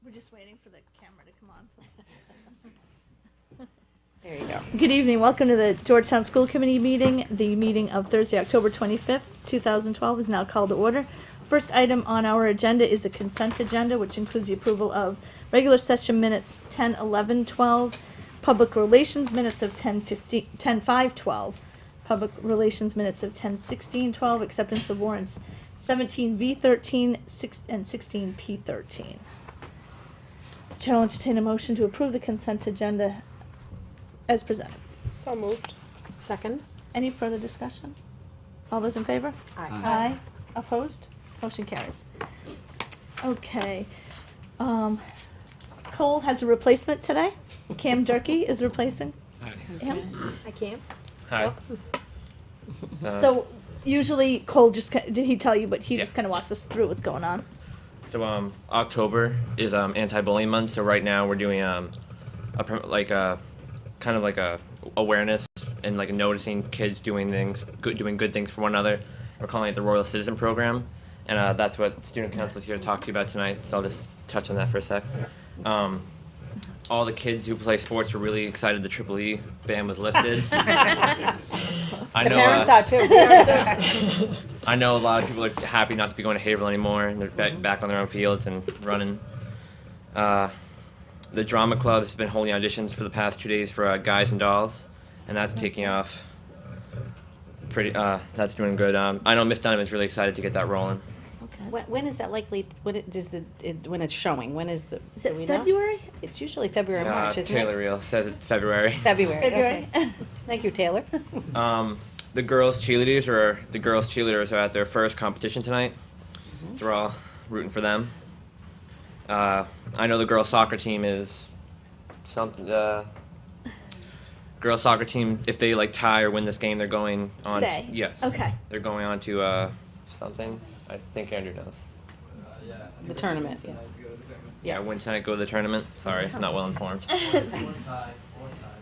We're just waiting for the camera to come on. There you go. Good evening. Welcome to the Georgetown School Committee meeting. The meeting of Thursday, October 25th, 2012 is now called to order. First item on our agenda is a consent agenda, which includes the approval of regular session minutes 10-11-12, public relations minutes of 10-5-12, public relations minutes of 10-16-12, acceptance of warrants 17V13 and 16P13. Chair will entertain a motion to approve the consent agenda as presented. So moved. Second? Any further discussion? All those in favor? Aye. Aye. Opposed? Motion carries. Okay. Cole has a replacement today. Cam Durkee is replacing him. I can't. Hi. So usually Cole just, did he tell you, but he Yeah. just kind of walks us through what's going on. So October is anti-bullying month. So right now we're doing kind of like a awareness and like noticing kids doing good things for one another. We're calling it the Royal Citizen Program, and that's what Student Council is here to talk to you about tonight. So I'll just touch on that for a sec. All the kids who play sports were really excited the Triple E ban was lifted. I The know. parents are too. We are too. I know a lot of people are happy not to be going to Haverhill anymore, and they're back on their own fields and running. The drama club has been holding auditions for the past 2 days for Guys and Dolls, and that's taking off. That's doing good. I know Miss Donovan's really excited to get that rolling. Okay. When is that likely, when it's showing? When is the, Is do it we know? February? It's usually February, March, isn't Taylor it? Reel says it's February. February, February. okay. Thank you, Taylor. The girls cheerleaders are at their first competition tonight, so we're all rooting for them. I know the girls soccer team is something. Girls soccer team, if they like tie or win this game, they're going on. Today? Yes. Okay. They're going on to something. I think Andrew knows. The tournament, yeah. Yeah, win tonight, go to the tournament. Sorry, not well informed.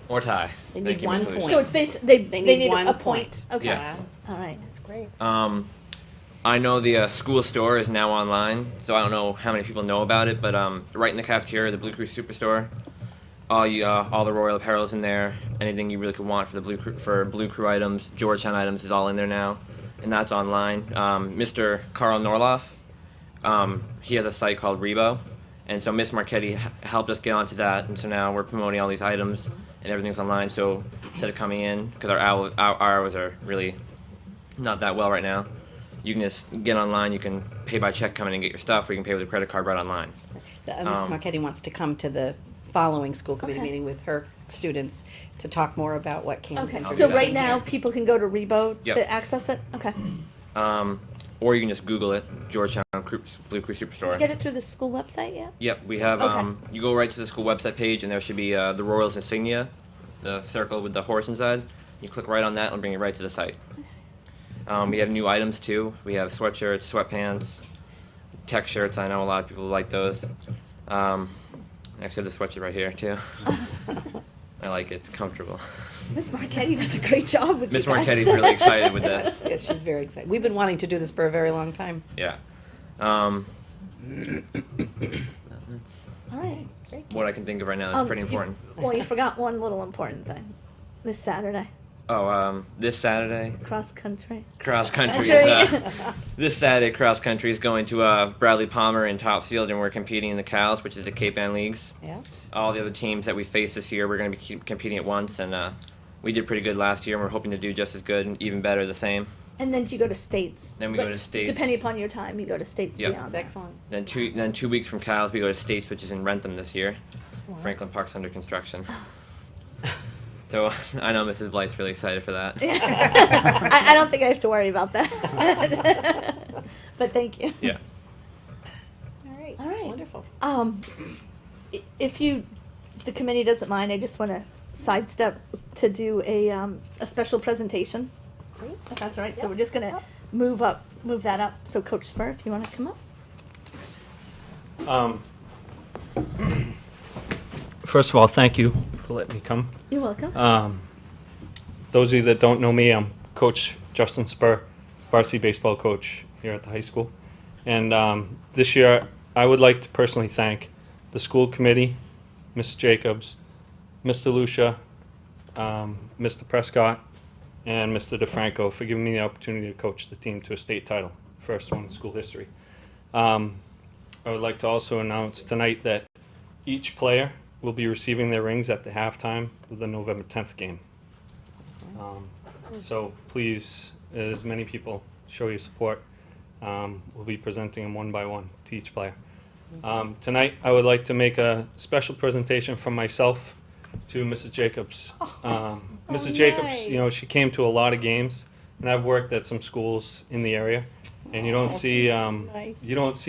Or tie. They Thank need you, 1 Ms. Lewis. point. So it's basically, they need need 1 a point. point. Okay. Yes. All right. That's great. I know the school store is now online, so I don't know how many people know about it, but right in the cafeteria, the Blue Crew Superstore, all the Royal apparel is in there. Anything you really could want for the Blue Crew items, Georgetown items is all in there now, and that's online. Mr. Carl Norloff, he has a site called Rebo, and so Miss Marchetti helped us get onto that, and so now we're promoting all these items, and everything's online. So instead of coming in, because our hours are really not that well right now, you can just get online. You can pay by check, come in and get your stuff, or you can pay with a credit card right online. Ms. Marchetti wants to come to the following school committee Okay. meeting with her students to talk more about what Cam's Okay. introducing So do that. right now, people can go to Rebo Yep. to access it? Okay. Or you can just Google it, Georgetown Blue Crew Superstore. Get it through the school website yet? Yep, we have. Okay. You go right to the school website page, and there should be the Royals insignia, the circle with the horse inside. You click right on that, and it'll bring you right to the site. We have new items too. We have sweatshirts, sweatpants, tech shirts. I know a lot of people like those. Actually, the sweatshirt right here too. I like it. It's comfortable. Miss Marchetti does a great job with Miss you guys. Marchetti's really excited with this. Yeah, she's very excited. We've been wanting to do this for a very long time. Yeah. That's All right. what I can think of right now. That's pretty important. Well, you forgot one little important thing. This Saturday, This Saturday, cross country. cross country Country. is this Saturday. Cross country is going to Bradley Palmer in Topsfield, and we're competing in the Cows, which is the Cape Ann Leagues. Yeah? All the other teams that we face this year, we're going to be competing at once, and we did pretty good last year, and we're hoping to do just as good and even better the same. And then do you go to states? Then we But go to states. Depending upon your time, you go to states Yep. beyond That's that. excellent. Then 2 weeks from Cows, we go to States, which is in Rentham this year. Franklin Park's under construction. So I know Mrs. Blight's really excited for that. I don't think I have to worry about that. But thank you. Yeah. All right. All right. Wonderful. If the committee doesn't mind, I just want to sidestep to do a special presentation. Great. If that's all right. So Yep. we're just going to move that up. So Coach Spur, if you want to come up. First of all, thank you for letting me come. You're welcome. Those of you that don't know me, I'm Coach Justin Spur, varsity baseball coach here at the high school. And this year, I would like to personally thank the school committee, Ms. Jacobs, Mr. Lucia, Mr. Prescott, and Mr. DeFranco for giving me the opportunity to coach the team to a state title, first one in school history. I would like to also announce tonight that each player will be receiving their rings at the halftime of the November 10th game. So please, as many people, show your support. We'll be presenting them one by one to each player. Tonight, I would like to make a special presentation from myself to Mrs. Jacobs. Mrs. Jacobs, you know, she came to a lot of games, and I've worked at some schools in the area, and you don't see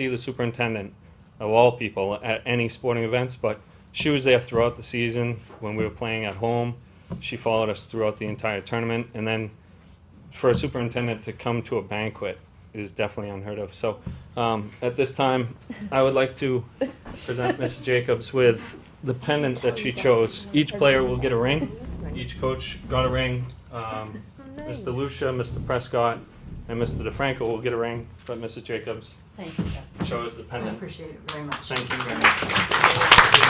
the superintendent of all people at any sporting events, but she was there throughout the season when we were playing at home. She followed us throughout the entire tournament, and then for a superintendent to come to a banquet is definitely unheard of. So at this time, I would like to present Mrs. Jacobs with the pendant that she chose. Each player will get a ring. Each coach got a ring. Mr. Lucia, Mr. Prescott, and Mr. DeFranco will get a ring, but Mrs. Jacobs Thank you, Justin. chose the I pendant. appreciate it very much. Thank you very much.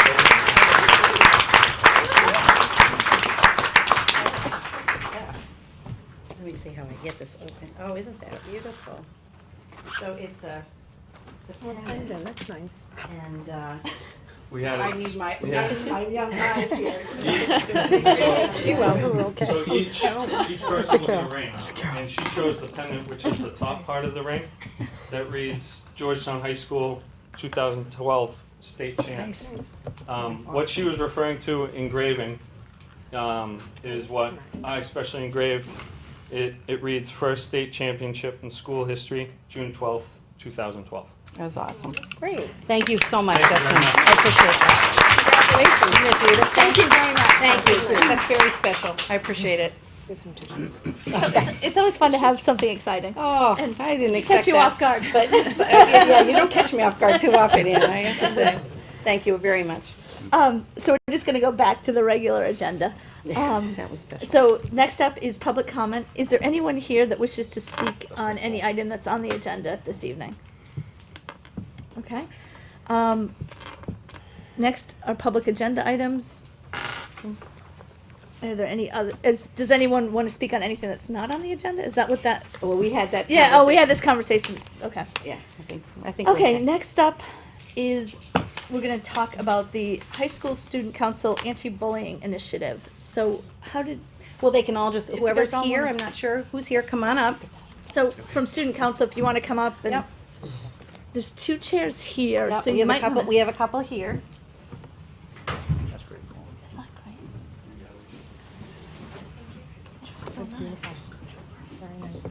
Let me see how I get this open. Oh, isn't that beautiful? So it's a pendant, That's nice. and We had I need my, Yeah. my young eyes here. She will, we're okay. So each person will get a ring, and she chose the pendant, which is the top part of the ring, that reads Georgetown High School 2012 State Champs. What she was referring to engraving is what I specially engraved. It reads First State Championship in School History, June 12th, 2012. That was awesome. Great. Thank you so much, Thank you Justin. very much. I appreciate that. Congratulations. Isn't it beautiful? Thank you very much. Thank you. That's very special. I appreciate it. Here's some tissues. So it's always fun to have something exciting. Oh, And I didn't to expect catch you that. off guard. But yeah, you don't catch me off guard too often, Ann, I have to say. Thank you very much. So we're just gonna go back to the regular agenda. That was special. So next up is public comment. Is there anyone here that wishes to speak on any item that's on the agenda this evening? Okay. Next are public agenda items. Are there any other, does anyone want to speak on anything that's not on the agenda? Is that what that? Well, we had that. Yeah, oh, we had this conversation. Okay. Yeah, I think. Okay, next up is, we're gonna talk about the High School Student Council Anti-Bullying Initiative. So how did, Well, they can all just, If you whoever's guys all here, wanna- I'm not sure who's here, come on up. so from Student Council, if you wanna come up and. Yep. There's two chairs here, Yep, so we you have a might couple, wanna. we have a couple here. Isn't that great? So That's nice. beautiful. Very nice.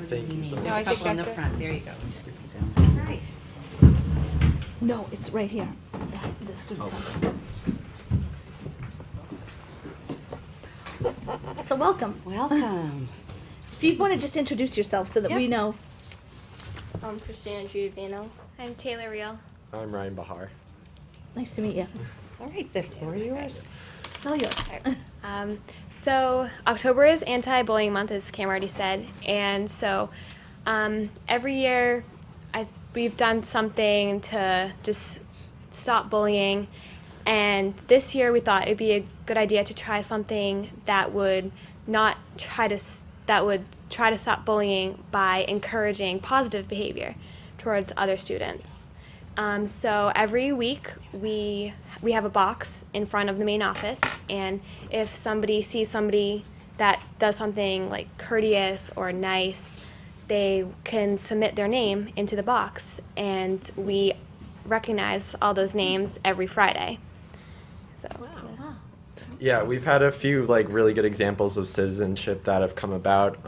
Thank you so much. No, I There's a think couple in the that's it. front, there you go. Right. No, it's right here, the Student Council. So welcome. Welcome. If you wanna just introduce yourself so that we Yep. know. I'm Christina Giovino. I'm Taylor Real. I'm Ryan Bahar. Nice to meet you. All right, the floor is yours. It's all yours. So October is Anti-Bullying Month, as Cam already said, and so every year we've done something to just stop bullying, and this year we thought it'd be a good idea to try something that would not try to try to stop bullying by encouraging positive behavior towards other students. So every week we have a box in front of the main office, and if somebody sees somebody that does something like courteous or nice, they can submit their name into the box, and we recognize all those names every Friday. So Yeah, we've had a few like really good examples of citizenship that have come about.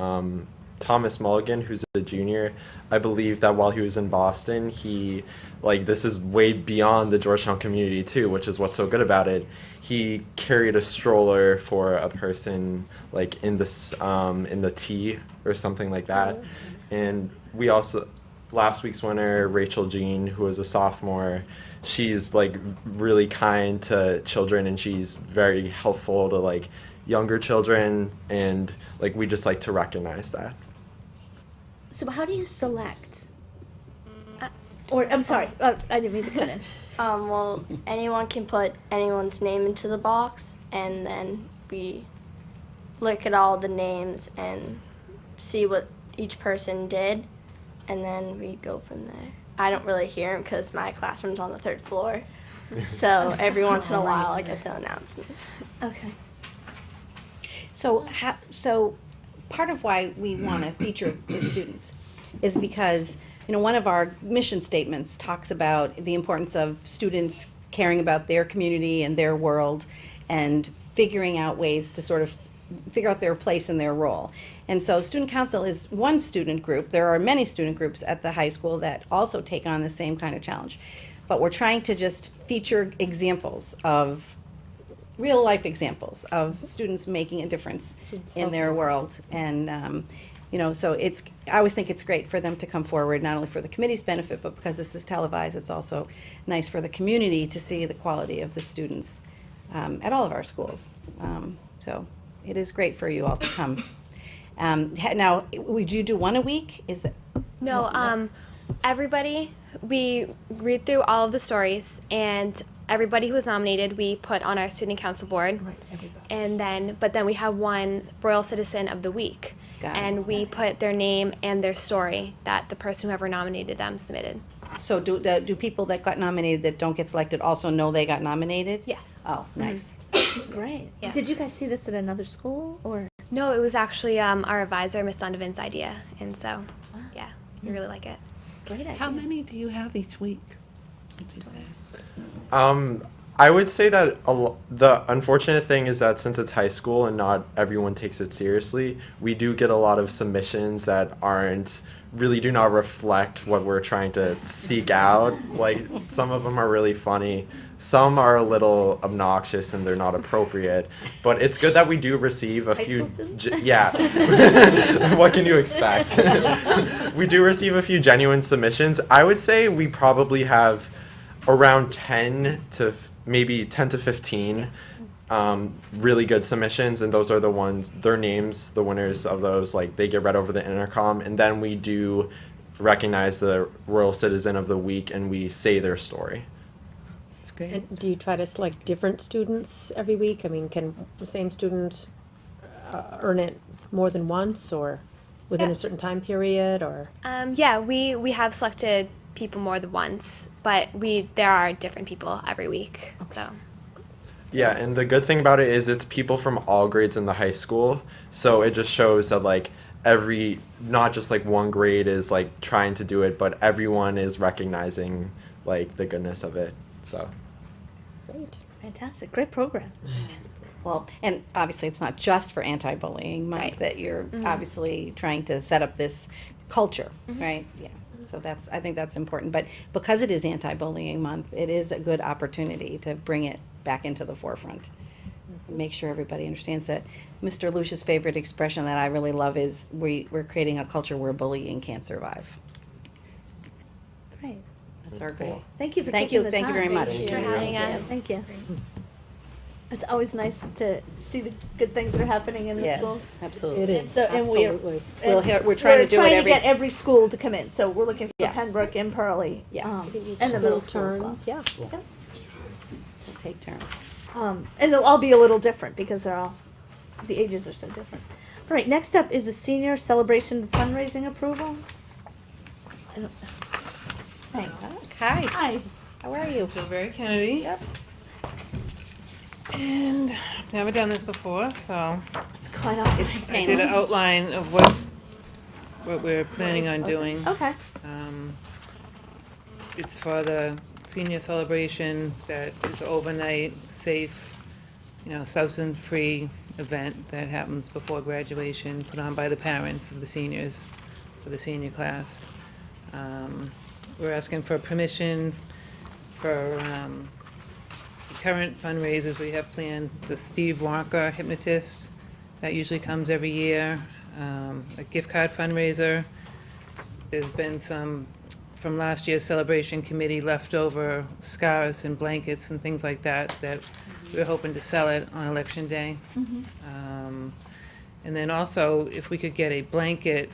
Thomas Mulligan, who's a junior, I believe that while he was in Boston, he, like, this is way beyond the Georgetown community too, which is what's so good about it. He carried a stroller for a person like in the T or something like that. And we also, last week's winner, Rachel Jean, who was a sophomore, she's like really kind to children, and she's very helpful to like younger children, and like we just like to recognize that. So how do you select? Uh, Or, I'm sorry, I didn't mean to cut in. Well, anyone can put anyone's name into the box, and then we look at all the names and see what each person did, and then we go from there. I don't really hear them because my classroom's on the 3rd floor, so every once in a while I get the announcements. Okay. So part of why we want to feature the students is because, one of our mission statements talks about the importance of students caring about their community and their world and figuring out ways to sort of figure out their place and their role. And so student council is one student group. There are many student groups at the high school that also take on the same kind of challenge. But we're trying to just feature examples of real life examples of students making a difference in their world. And, so I always think it's great for them to come forward, not only for the committee's benefit, but because this is televised, it's also nice for the community to see the quality of the students at all of our schools. So it is great for you all to come. Now, would you do one a week? Is that? No, everybody, we read through all of the stories, and everybody who was nominated, we put on our student council board. And but then we have one Royal Citizen of the Week. Got it. And we put their name and their story that the person whoever nominated them submitted. So do people that got nominated that don't get selected also know they got nominated? Yes. Oh, nice. That's great. Yeah. Did you guys see this at another school, or? No, it was actually our advisor, Miss Donovan's idea. And so, yeah, we really like it. Great idea. How many do you have each week, would you say? I would say that the unfortunate thing is that since it's high school and not everyone takes it seriously, we do get a lot of submissions that really do not reflect what we're trying to seek out. Like, some of them are really funny. Some are a little obnoxious and they're not appropriate. But it's good that we do receive a High few. school students? Yeah. What can you expect? We do receive a few genuine submissions. I would say we probably have around 10 to 15 really good submissions, and those are the ones, their names, the winners of those, like, they get read over the intercom, and then we do recognize the Royal Citizen of the Week and we say their story. That's great. And do you try to select different students every week? I mean, can the same student earn it more than once, or within Yeah. a certain time period, or? Yeah, we have selected people more than once, but there are different people every week. So. Yeah, and the good thing about it is it's people from all grades in the high school, so it just shows that, like, not just like one grade is like trying to do it, but everyone is recognizing, like, the goodness of it. So Great. Fantastic. Great program. Well, and obviously it's not just for anti-bullying month Right. that you're obviously trying to set up this culture, right? Yeah. So I think that's important. But because it is anti-bullying month, it is a good opportunity to bring it back into the forefront. Make sure everybody understands that. Mr. Lucia's favorite expression that I really love is we're creating a culture where bullying can't survive. Great. That's our goal. Thank you for Thank taking you. the Thank you time. very much. Thanks for having us. Thank you. It's always nice to see the good things that are happening in the schools. Yes, absolutely. It And is, so, and we're, absolutely. We're trying to do it every. get every school to come in. So we're looking for Yeah. Pembroke and Pearlie. Yeah. And the middle School school as well. turns, yeah. Take turns. And they'll all be a little different because the ages are so different. All right, next up is a senior celebration fundraising approval. I don't- Thanks. Hi. Hi. How are you? Jill Kennedy. Yep. And I've never done this before, so It's quite all It's I did an painless. outline of what we're planning on doing. Okay. It's for the senior celebration that is an overnight, safe, substance-free event that happens before graduation, put on by the parents of the seniors for the senior class. We're asking for permission for the current fundraisers we have planned. The Steve Walker hypnotist, that usually comes every year. A gift card fundraiser. There's been some, from last year's celebration committee, leftover scarves and blankets and things like that we're hoping to sell it on election day. And then also, if we could get a blanket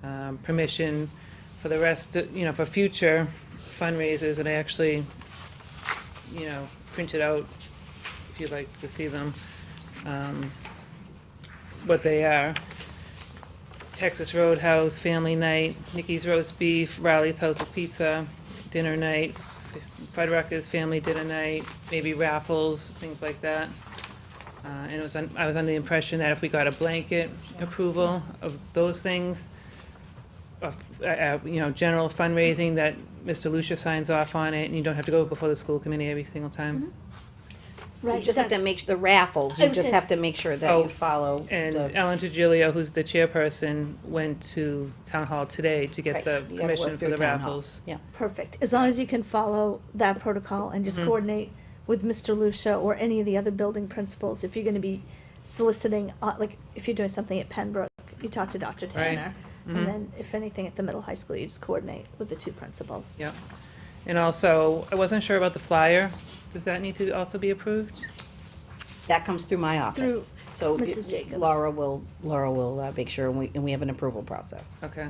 permission for the rest, for future fundraisers, and I actually, printed out, if you'd like to see them, what they are. Texas Roadhouse, Family Night, Nikki's Roast Beef, Riley's House of Pizza, Dinner Night, Fuddruckers Family Dinner Night, maybe raffles, things like that. And I was under the impression that if we got a blanket approval of those things, general fundraising, that Mr. Lucia signs off on it, and you don't have to go before the school committee every single time. You just have to make, the raffles, you just have to make sure that Oh, you follow And the. Ellen Trigilio, who's the chairperson, went to Town Hall today to get Right, the you gotta permission work for through the town hall. raffles. Yeah. Perfect. As long as you can follow that protocol and just coordinate with Mr. Lucia or any of the other building principals. If you're going to be soliciting, like if you're doing something at Pembroke, you talk to Dr. Tanner. And then if anything at the middle high school, you just coordinate with the two principals. Yep. And also, I wasn't sure about the flyer. Does that need to also be approved? That comes through my office. So Mrs. Jacobs. Laura will make sure, and we have an approval process. Okay.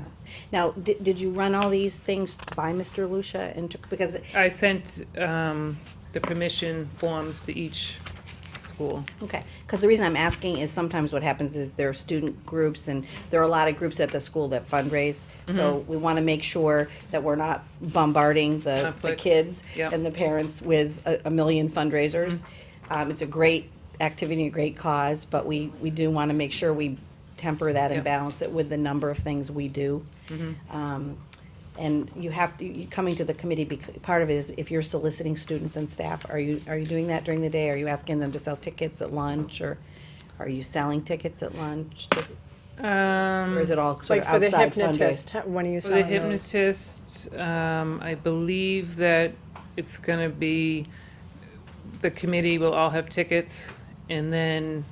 Now, did you run all these things by Mr. Lucia because I sent the permission forms to each school. Okay, because the reason I'm asking is sometimes what happens is there are student groups, and there are a lot of groups at the school that fundraise. So we want to make sure that we're not bombarding the Conflicts. kids Yep. and the parents with a million fundraisers. It's a great activity, a great cause, but we do want to make sure we temper that and Yep. balance it with the number of things we do. And you have to, coming to the committee, part of it is if you're soliciting students and staff, are you doing that during the day? Are you asking them to sell tickets at lunch, or are you selling tickets at lunch? Or is it all sort Like of for the outside fundraising? hypnotist, when are you For the selling those? hypnotist, I believe that it's gonna be, the committee will all have tickets, and then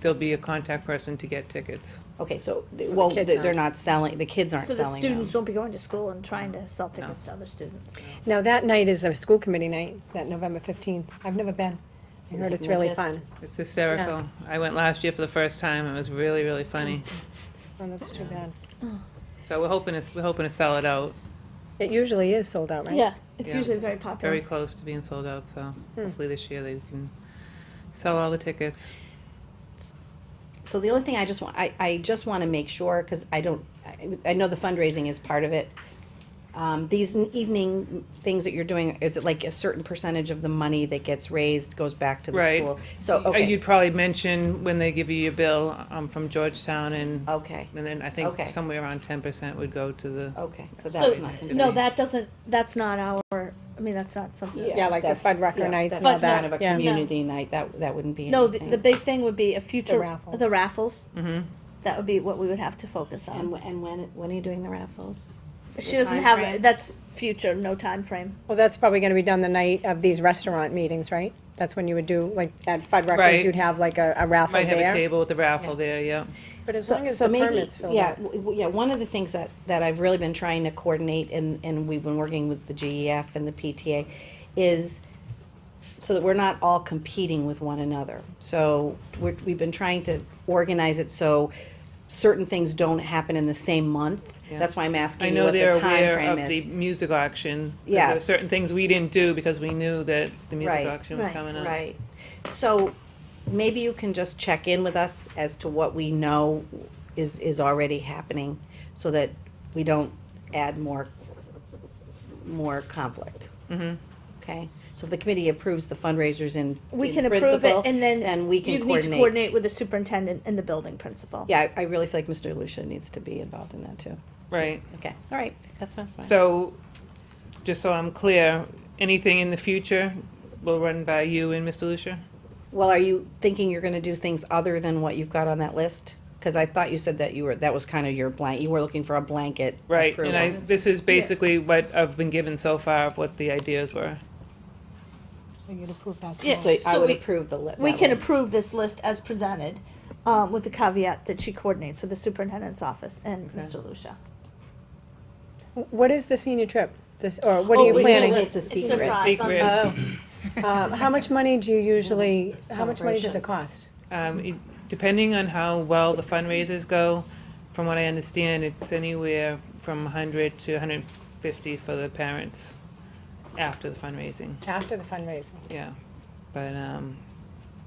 there'll be a contact person to get tickets. Okay, so, well, kids they're aren't. not selling, the kids aren't So the selling students them. won't be going to school and trying to sell tickets to other students. Now, that night is a school committee night, that November 15th. I've never been. I heard it's really Hypnotist. fun. It's hysterical. I went last year for the first time. It was really, really funny. Oh, that's too bad. So we're hoping to sell it out. It usually is sold out, right? Yeah, it's Yeah. usually very popular. Very close to being sold out, so hopefully this year they can sell all the tickets. So the only thing I just want to make sure, because I know the fundraising is part of it. These evening things that you're doing, is it like a certain percentage of the money that gets raised goes back to the Right. school? So, okay, You'd probably mention when they give you your bill from Georgetown, and okay, then I think Okay. somewhere around 10% would go to the. okay, so So, that's not. no, that's not that's not something. Yeah, like the that's- Fuddrucker yeah, nights that's and all kind that, of a yeah. community night, that wouldn't be No, anything. the big thing would be a future, raffles. the raffles. Mhm. That would be what we would have to focus on. And when are you doing the raffles? She The doesn't time have, frame? that's future, no time frame. Well, that's probably gonna be done the night of these restaurant meetings, right? That's when you would do, like, at Fuddruckers, Right. you'd have like a raffle Might have a there. table with the raffle there, yeah. But as So- long as so the maybe- permit's filled yeah, out. yeah, one of the things that I've really been trying to coordinate, and we've been working with the GEF and the PTA, is so that we're not all competing with one another. So we've been trying to organize it so certain things don't happen in the same month. Yeah. That's why I'm I asking you know what the they're time aware frame of the is. music auction. 'Cause Yes. There are certain things we didn't do because we knew that the music Right, auction was right, coming up. Right. So maybe you can just check in with us as to what we know is already happening, so that we don't add more conflict. Mhm. Okay? So if the committee approves the fundraisers in We in can approve principle, it, and then we can you need to coordinate. coordinate with the superintendent and the building principal. Yeah, I really feel like Mr. Lucia needs to be involved in that too. Right. Okay, all right, that sounds fine. So, just so I'm clear, anything in the future will run by you and Mr. Lucia? Well, are you thinking you're gonna do things other than what you've got on that list? Because I thought you said that that was kind of your you were looking for a blanket Right, approval. and this is basically what I've been given so far of what the ideas were. So you'd approve that. Yeah. So I So would we- approve the We that can list. approve this list as presented, with the caveat that she coordinates with the superintendent's office and Okay. Mr. Lucia. What is the senior trip? Or what are you Oh, planning? Usually it's a secret. Secret. How much money do you usually, how much money does it cost? Depending on how well the fundraisers go, from what I understand, it's anywhere from 100 to 150 for the parents after the fundraising. After the fundraising. Yeah, but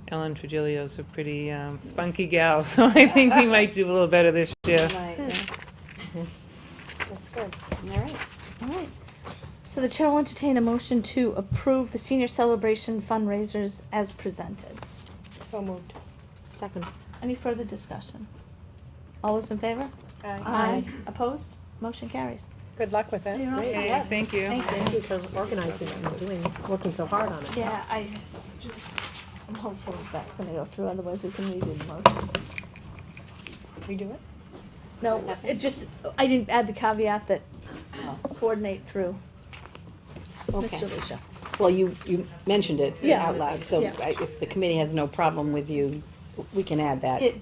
Ellen Trujillo's a pretty spunky gal, so I think we might do a little better this year. Right, Good. yeah. That's good. All right. All right. So the chair will entertain a motion to approve the senior celebration fundraisers as presented. So moved. Second. Any further discussion? All those in favor? Aye. Opposed? Motion carries. Good luck with it. You're all set. Yay, thank you. Thank you. Thank you for organizing and working so hard on it. Yeah, I'm hopeful that's gonna go through, otherwise we can redo the motion. Redo it? No, it just, I didn't add the caveat that coordinate through Okay. Mr. Lucia. Well, you mentioned it Yeah. out loud, so Yeah. if the committee has no problem with you, we can add that. It,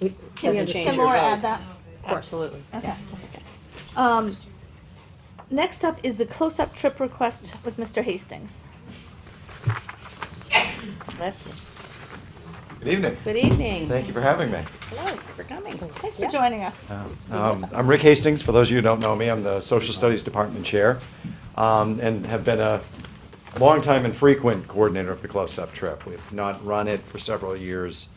We- can doesn't Mr. change your Moore vote. add that? Absolutely. Okay. Next up is the close-up trip request with Mr. Hastings. Bless you. Good evening. Good evening. Thank you for having me. Hello, for coming. Thanks for joining us. I'm Rick Hastings. For those of you who don't know me, I'm the Social Studies Department Chair and have been a longtime and frequent coordinator of the close-up trip. We've not run it for several years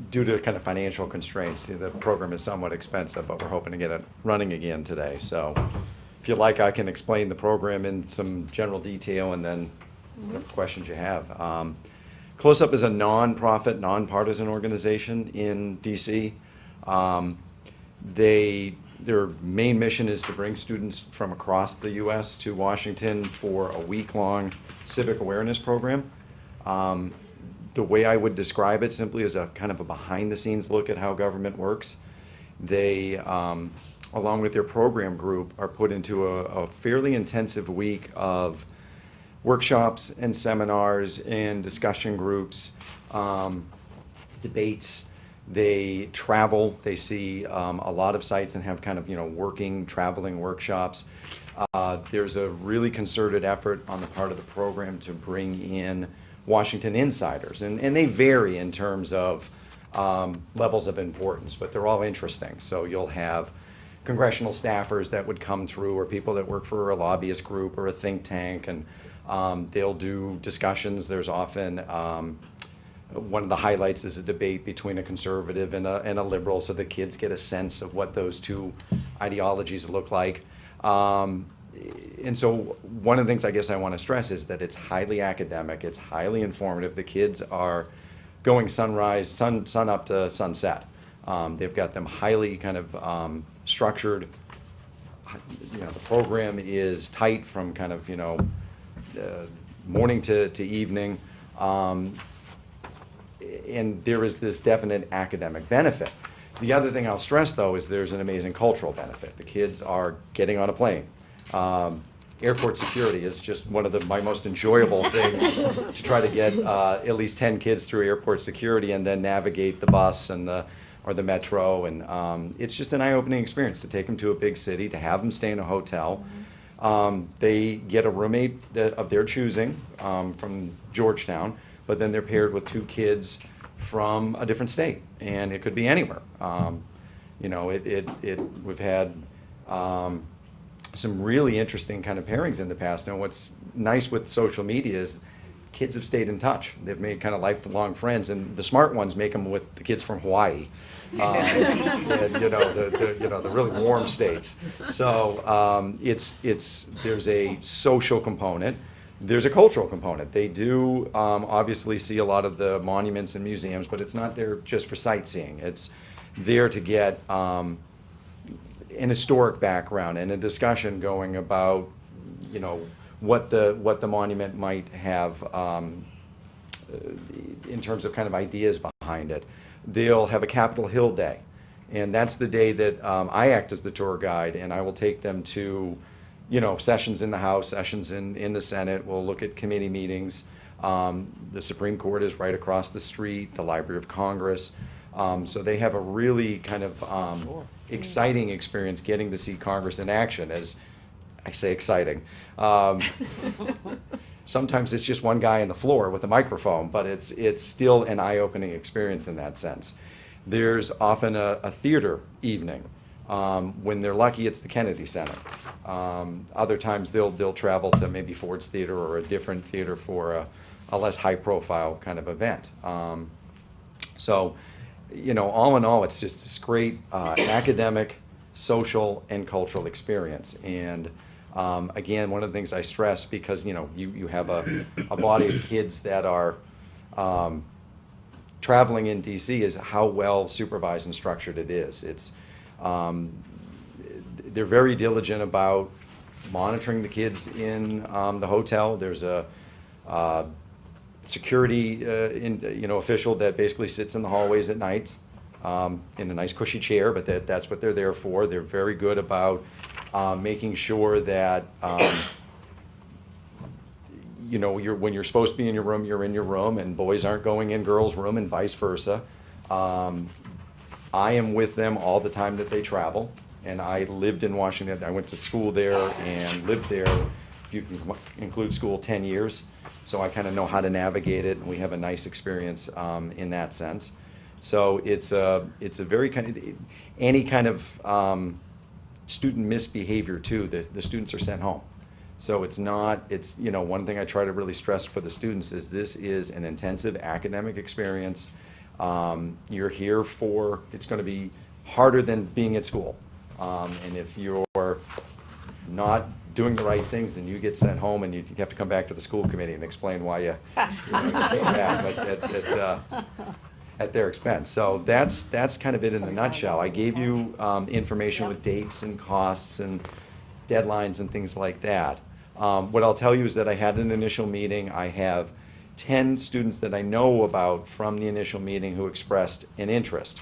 due to kind of financial constraints. The program is somewhat expensive, but we're hoping to get it running again today. So if you'd like, I can explain the program in some general detail and then whatever questions you have. Close-Up is a non-profit, nonpartisan organization in DC. Their main mission is to bring students from across the U.S. to Washington for a week-long civic awareness program. The way I would describe it simply is a kind of a behind-the-scenes look at how government works. They, along with their program group, are put into a fairly intensive week of workshops and seminars and discussion groups, debates. They travel, they see a lot of sites and have kind of, working, traveling workshops. There's a really concerted effort on the part of the program to bring in Washington insiders, and they vary in terms of levels of importance, but they're all interesting. So you'll have congressional staffers that would come through, or people that work for a lobbyist group or a think tank, and they'll do discussions. There's often one of the highlights is a debate between a conservative and a liberal, so the kids get a sense of what those two ideologies look like. And so one of the things I guess I want to stress is that it's highly academic, it's highly informative. The kids are going sun up to sunset. They've got them highly kind of structured. The program is tight from kind of, morning to evening. And there is this definite academic benefit. The other thing I'll stress, though, is there's an amazing cultural benefit. The kids are getting on a plane. Airport security is just one of my most enjoyable things, to try to get at least 10 kids through airport security and then navigate the bus or the metro. And it's just an eye-opening experience to take them to a big city, to have them stay in a hotel. They get a roommate of their choosing from Georgetown, but then they're paired with two kids from a different state, and it could be anywhere. We've had some really interesting kind of pairings in the past. And what's nice with social media is kids have stayed in touch. They've made kind of lifelong friends, and the smart ones make them with the kids from Hawaii, and, the really warm states. So there's a social component. There's a cultural component. They do obviously see a lot of the monuments and museums, but it's not there just for sightseeing. It's there to get an historic background and a discussion going about, what the monument might have in terms of kind of ideas behind it. They'll have a Capitol Hill Day, and that's the day that I act as the tour guide, and I will take them to, sessions in the House, sessions in the Senate. We'll look at committee meetings. The Supreme Court is right across the street, the Library of Congress. So they have a really kind of exciting experience getting to see Congress in action. As I say, exciting. Sometimes it's just one guy on the floor with a microphone, but it's still an eye-opening experience in that sense. There's often a theater evening. When they're lucky, it's the Kennedy Center. Other times they'll travel to maybe Ford's Theater or a different theater for a less high-profile kind of event. So, all in all, it's just this great academic, social, and cultural experience. And again, one of the things I stress, because you have a body of kids that are traveling in DC, is how well supervised and structured it is. It's they're very diligent about monitoring the kids in the hotel. There's a security official that basically sits in the hallways at night in a nice cushy chair, but that's what they're there for. They're very good about making sure that when you're supposed to be in your room, you're in your room, and boys aren't going in girls' room and vice versa. I am with them all the time that they travel, and I lived in Washington. I went to school there and lived there, if you can include school, 10 years. So I kind of know how to navigate it, and we have a nice experience in that sense. So it's a very any kind of student misbehavior too, the students are sent home. So it's one thing I try to really stress for the students is this is an intensive academic experience. You're here it's going to be harder than being at school. And if you're not doing the right things, then you get sent home and you have to come back to the school committee and explain why you came back at their expense. So that's kind of it in a nutshell. I gave you information with dates and costs and deadlines and things like that. What I'll tell you is that I had an initial meeting. I have 10 students that I know about from the initial meeting who expressed an interest.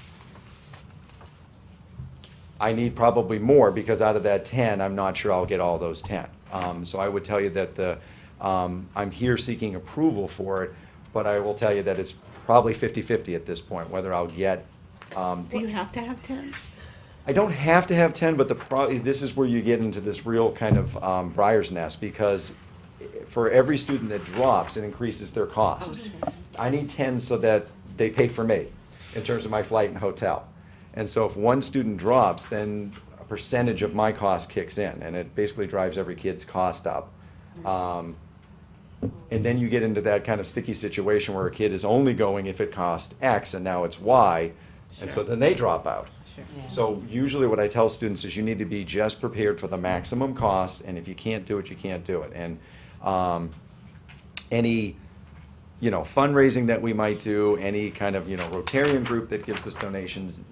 I need probably more, because out of that 10, I'm not sure I'll get all those 10. So I would tell you that I'm here seeking approval for it, but I will tell you that it's probably 50-50 at this point, whether I'll get. Do you have to have 10? I don't have to have 10, but this is where you get into this real kind of briar's nest, because for every student that drops, it increases their cost. I need 10 so that they pay for me in terms of my flight and hotel. And so if one student drops, then a percentage of my cost kicks in, and it basically drives every kid's cost up. And then you get into that kind of sticky situation where a kid is only going if it costs X and now it's Y, and so then they drop out. Sure. So usually what I tell students is you need to be just prepared for the maximum cost, and if you can't do it, you can't do it. And any fundraising that we might do, any kind of Rotarian group that gives us donations,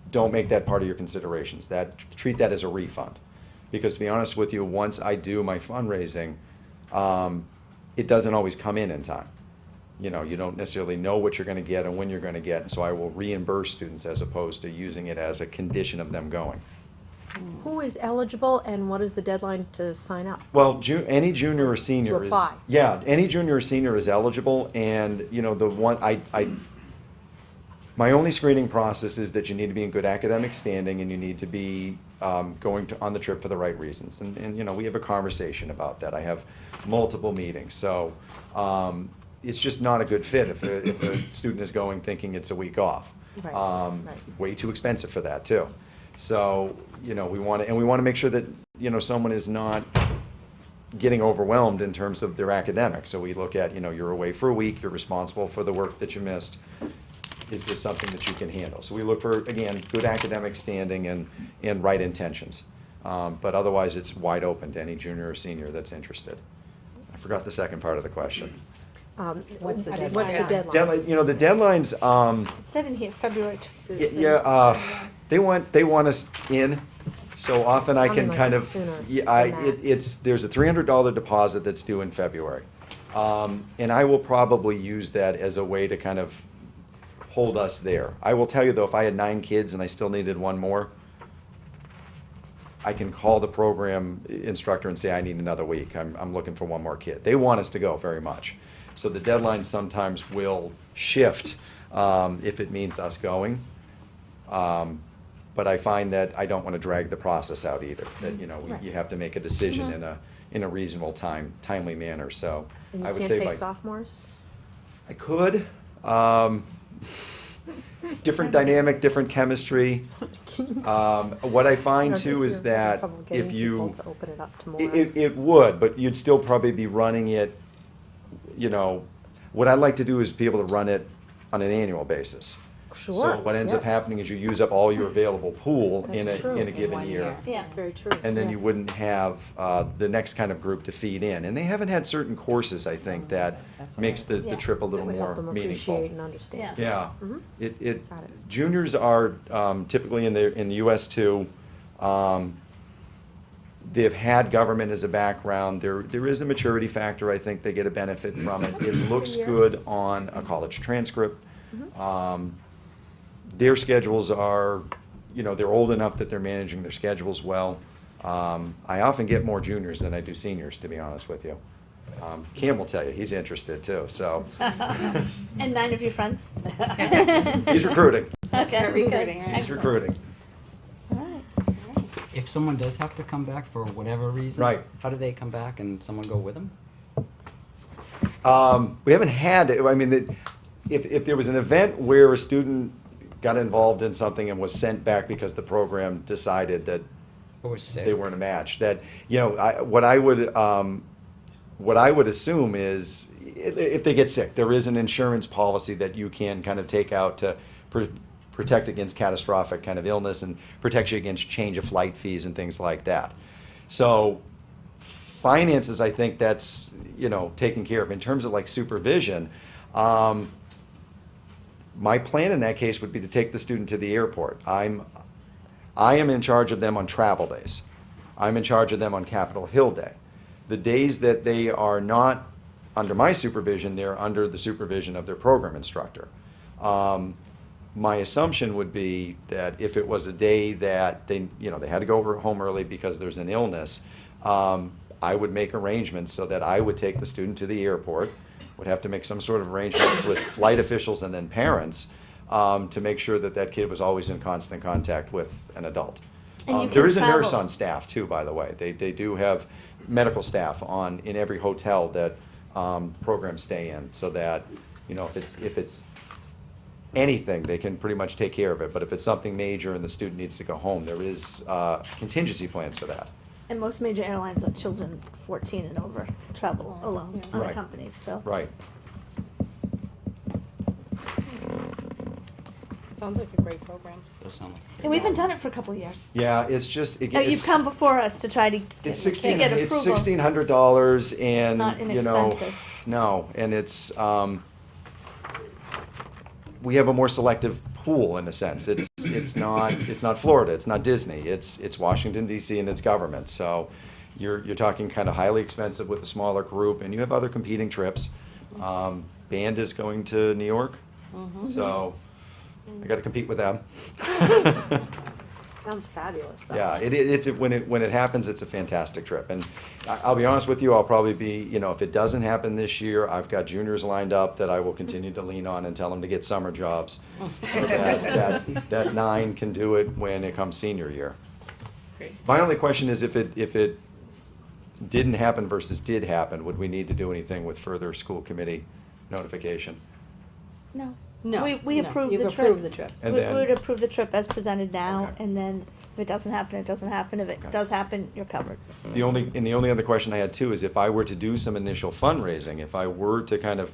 don't make that part of your considerations. Treat that as a refund, because to be honest with you, once I do my fundraising, it doesn't always come in time. You don't necessarily know what you're going to get and when you're going to get, and so I will reimburse students as opposed to using it as a condition of them going. Who is eligible, and what is the deadline to sign up? Well, any junior or senior To apply. any junior or senior is eligible, and the one my only screening process is that you need to be in good academic standing, and you need to be going on the trip for the right reasons, and we have a conversation about that. I have multiple meetings, so it's just not a good fit if a student is going thinking it's a week off. Right, right. Way too expensive for that too. So we want to make sure that someone is not getting overwhelmed in terms of their academics. So we look at you're away for a week, you're responsible for the work that you missed. Is this something that you can handle? So we look for, again, good academic standing and right intentions. But otherwise, it's wide open to any junior or senior that's interested. I forgot the second part of the question. What's the deadline? The deadlines. It said in here, February. They want us in. So often I can Sounding like kind of, sooner than that. there's a $300 deposit that's due in February. And I will probably use that as a way to kind of hold us there. I will tell you though, if I had 9 kids and I still needed one more, I can call the program instructor and say, I need another week. I'm looking for one more kid. They want us to go very much. So the deadline sometimes will shift if it means us going. But I find that I don't want to drag the process out either. That you have to make a decision in a reasonable timely manner. So And I you would can't say take sophomores? I could. different dynamic, different chemistry. What I find too is that if you, To open it up to more. it would, but you'd still probably be running it, what I'd like to do is be able to run it on an annual basis. Sure, So what ends up yes. happening is you use up all your available pool in That's true. in a In given one year. year. Yeah. That's very true. And then you yes. wouldn't have the next kind of group to feed in. And they haven't had certain courses, I think, that That's what makes the Yeah. trip a That little would help more them meaningful. appreciate and understand. Yeah, Mhm. it, Got it. juniors are typically in the US too. They've had government as a background. There is a maturity factor. I think they get a benefit from it. It looks good on a college transcript. Their schedules are, they're old enough that they're managing their schedules well. I often get more juniors than I do seniors, to be honest with you. Cam will tell you, he's interested too, so. And 9 of your friends? He's recruiting. Okay, good. recruiting, right? He's Excellent. recruiting. All right. If someone does have to come back for whatever reason, Right. how do they come back and someone go with them? We haven't had, I mean, if there was an event where a student got involved in something and was sent back because the program decided that Or was sick? they weren't a match, that, what I would assume is, if they get sick, there is an insurance policy that you can kind of take out to protect against catastrophic kind of illness and protects you against change of flight fees and things like that. So finances, I think that's, taken care of. In terms of like supervision, my plan in that case would be to take the student to the airport. I am in charge of them on travel days. I'm in charge of them on Capitol Hill Day. The days that they are not under my supervision, they're under the supervision of their program instructor. My assumption would be that if it was a day that they had to go home early because there's an illness, I would make arrangements so that I would take the student to the airport, would have to make some sort of arrangement with flight officials and then parents to make sure that that kid was always in constant contact with an adult. And you There can is a nurse travel. on staff too, by the way. They do have medical staff in every hotel that programs stay in, so that if it's anything, they can pretty much take care of it. But if it's something major and the student needs to go home, there is contingency plans for that. And most major airlines let children 14 and over travel alone, Right. unaccompanied, so. Right. Sounds like a great program. Does sound like And we haven't done it for a couple of years. Yeah, it's just Oh, you've come before us to try to It's to get approval. It's $1,600, and not inexpensive. no, and it's we have a more selective pool in a sense. It's not Florida, it's not Disney, it's Washington D.C. and it's government. So you're talking kind of highly expensive with a smaller group, and you have other competing trips. Band is going to New York, so I got to compete with them. Sounds fabulous, though. Yeah, it's when it happens, it's a fantastic trip. And I'll be honest with you, I'll probably be, if it doesn't happen this year, I've got juniors lined up that I will continue to lean on and tell them to get summer jobs, so that 9 can do it when it comes senior year. Great. My only question is, if it didn't happen versus did happen, would we need to do anything with further school committee notification? No. No, We no, approved you've the trip. approved the trip. And We then- would approve the trip as presented now, Okay. and then if it doesn't happen, it doesn't happen. If it Okay. does happen, you're covered. The only other question I had too is, if I were to do some initial fundraising, if I were to kind of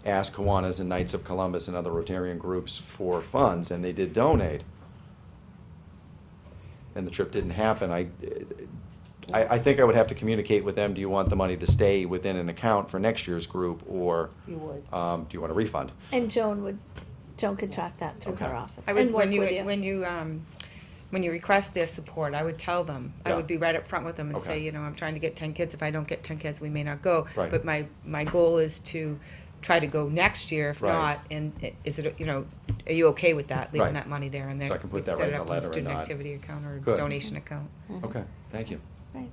ask Kiwanis and Knights of Columbus and other Rotarian groups for funds, and they did donate, and the trip didn't happen, I think I would have to communicate with them, do you want the money to stay within an account for next year's group, or You would. do you want a refund? And Joan could track that through her Okay. office. I would, and work when you, with you. when you request their support, I would tell them, I Yeah. would be right up front with them and Okay. say, I'm trying to get 10 kids, if I don't get 10 kids, we may not go. Right. But my goal is to try to go next year, if Right. not, and is it, are you okay with that, leaving Right. that money there? And So I can put that set right it in up the on a letter and student not- activity account or Good. donation account. Okay, thank you. Right.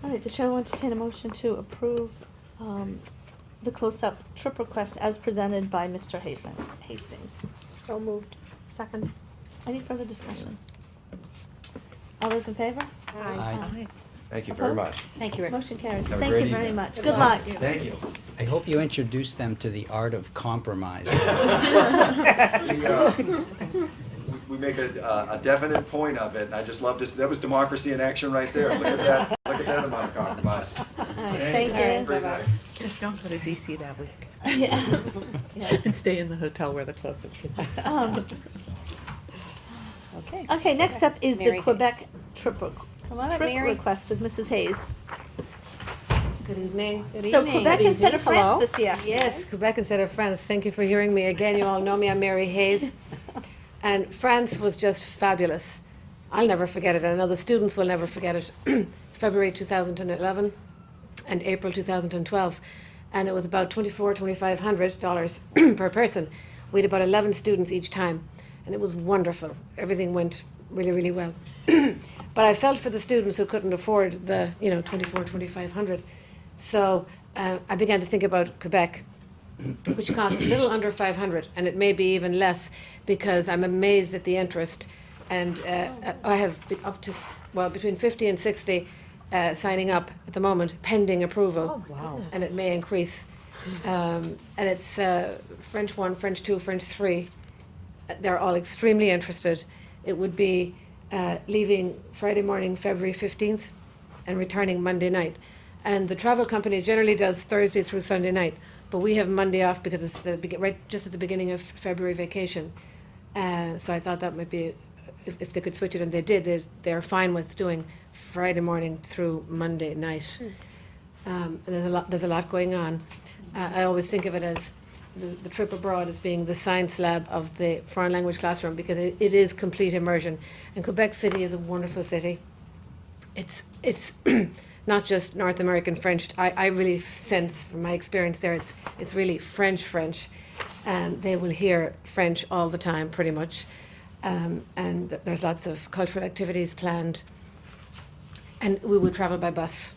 All right, the chair will entertain a motion to approve the close-up trip request as presented by Mr. Hastings. So moved. Second. Any further discussion? All those in favor? Aye. Thank you very Opposed? much. Thank you, Rick. Motion carries. Have a Thank great you very evening. much. Good luck. Thank you. I I hope you introduce them to the art of compromise. We make a definite point of it, and I just love to, that was democracy in action right there. Look at that, look at that amount of compromise. Thank you. Great night. Just don't go to DC that week. Yeah. And stay in the hotel where the closer kids are. Okay. Okay, next up is Mary the Hayes. Quebec trip Come on up, trip Mary. request with Mrs. Hayes. Good evening. Good So evening. Quebec Good instead of evening. France Hello. this year. Yes, Quebec instead of France. Thank you for hearing me again. You all know me. I'm Mary Hayes. And France was just fabulous. I'll never forget it. I know the students will never forget it. February 2011 and April 2012. And it was about $2,400-$2,500 per person. We had about 11 students each time. And it was wonderful. Everything went really, really well. But I felt for the students who couldn't afford the, $2,400-$2,500. So I began to think about Quebec, which costs a little under 500, and it may be even less, because I'm amazed at the interest. And I have up to, between 50 and 60 signing up at the moment, pending approval. Oh, wow. And it may increase. And it's French 1, French 2, French 3. They're all extremely interested. It would be leaving Friday morning, February 15th, and returning Monday night. And the travel company generally does Thursday through Sunday night, but we have Monday off because it's right just at the beginning of February vacation. So I thought that might be, if they could switch it, and they did. They're fine with doing Friday morning through Monday night. There's a lot going on. I always think of it as the trip abroad as being the science lab of the foreign language classroom, because it is complete immersion. And Quebec City is a wonderful city. It's not just North American French. I really sense from my experience there, it's really French, and they will hear French all the time, pretty much. And there's lots of cultural activities planned. And we would travel by bus,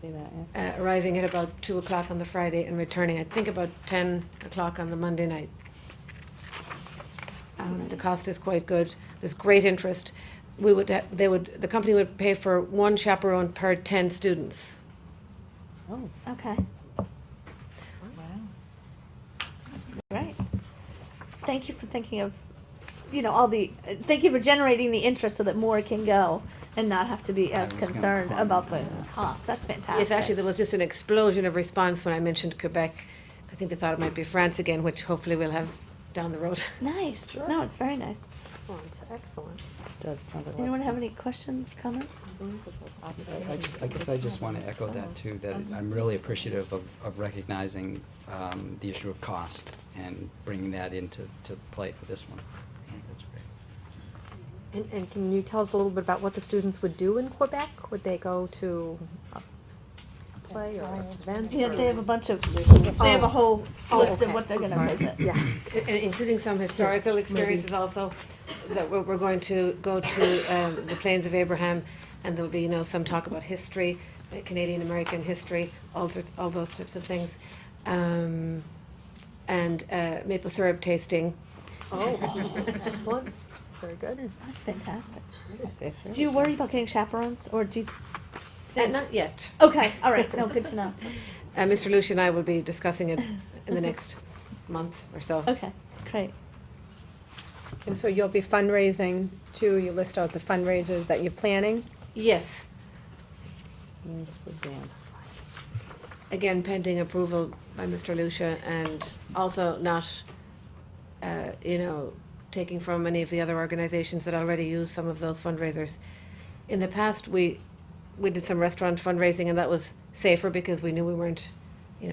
See that, yeah. arriving at about 2 o'clock on the Friday and returning, I think, about 10 o'clock on the Monday night. The cost is quite good. There's great interest. The company would pay for one chaperone per 10 students. Oh, Okay. Great. Thank you for thinking of, thank you for generating the interest so that more can go and not have to be as was gonna concerned comment about the on that. cost. That's fantastic. Yes, actually, there was just an explosion of response when I mentioned Quebec. I think they thought it might be France again, which hopefully we'll have down the road. Nice. No, it's very nice. Excellent. does, sounds like. Anyone have any questions, comments? I guess I just want to echo that too, that I'm really appreciative of recognizing the issue of cost and bringing that into play for this one. I think that's great. And can you tell us a little bit about what the students would do in Quebec? Would they go to a play or events? Yeah, or- they have a bunch of, they have a whole list of okay. what they're gonna visit. Yeah. And including some historical experiences also, that we're going to go to the Plains of Abraham, and there'll be, some talk about history, Canadian American history, all those types of things. And maple syrup tasting. Oh, excellent. Very good. That's fantastic. It's Do you worry about getting chaperones, or do you? Not yet. Okay, all right, no, good to know. Mr. Lucia and I will be discussing it in the next month or so. Okay, great. And so you'll be fundraising too, you list out the fundraisers that you're planning? Yes, News for dance. again, pending approval by Mr. Lucia, and also not, taking from any of the other organizations that already use some of those fundraisers. In the past, we did some restaurant fundraising, and that was safer because we knew we weren't,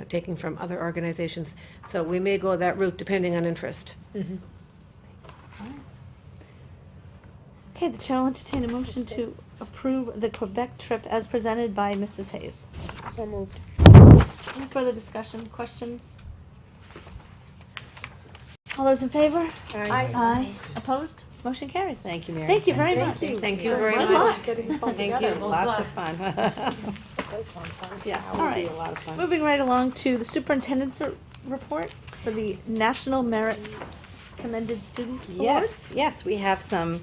taking from other organizations. So we may go that route depending on interest. Okay, the chair will entertain a motion to approve the Quebec trip as presented by Mrs. Hayes. So moved. Any further discussion, questions? All those in favor? Aye. Aye. Opposed? Motion carries. Thank you, Mary. Thank you very much. Thank you very Good much. luck. Getting this all Thank together. you. Lots of fun. Yeah. All right. A lot of fun. Moving right along to the superintendent's report for the National Merit Commended Student Awards. Yes, we have some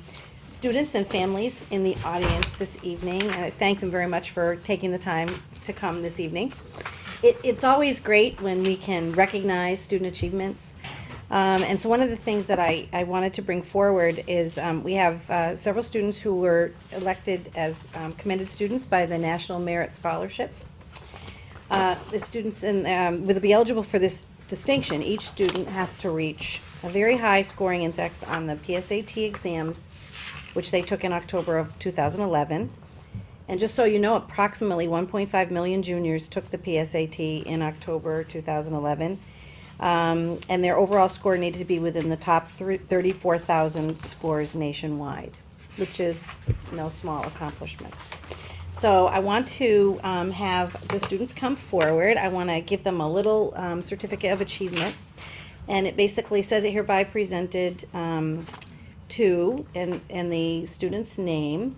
students and families in the audience this evening, and I thank them very much for taking the time to come this evening. it's always great when we can recognize student achievements. And so one of the things that I wanted to bring forward is we have several students who were elected as commended students by the National Merit Scholarship. The students will be eligible for this distinction. Each student has to reach a very high scoring index on the PSAT exams, which they took in October of 2011. And just so you know, approximately 1.5 million juniors took the PSAT in October 2011. And their overall score needed to be within the top 34,000 scores nationwide, which is no small accomplishment. So I want to have the students come forward. I want to give them a little certificate of achievement. And it basically says it hereby presented to, and the student's name.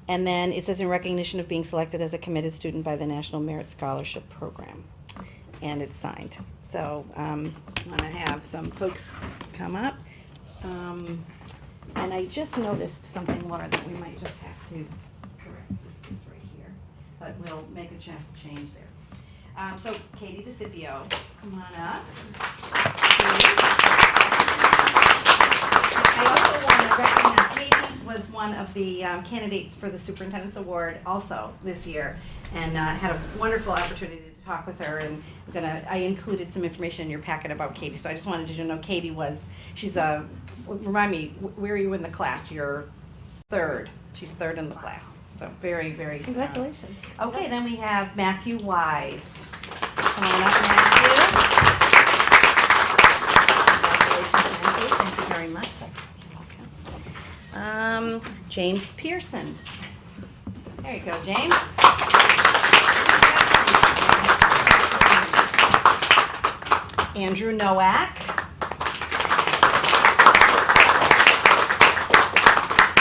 And then it says in recognition of being selected as a committed student by the National Merit Scholarship Program. And it's signed. So I'm going to have some folks come up. And I just noticed something, Laura, that we might just have to correct this right here. But we'll make a change there. So Katie DeCipio, come on up. I also want to recognize Katie was one of the candidates for the Superintendent's Award also this year, and had a wonderful opportunity to talk with her. And I included some information in your packet about Katie, so I just wanted you to know Katie remind me, where are you in the class? You're third. She's third in the class. So very, very Congratulations. Okay, then we have Matthew Wise. Come on up, Matthew. Congratulations, Matthew. Thank you very much. You're welcome. James Pearson. There you go, James. Andrew Nowak.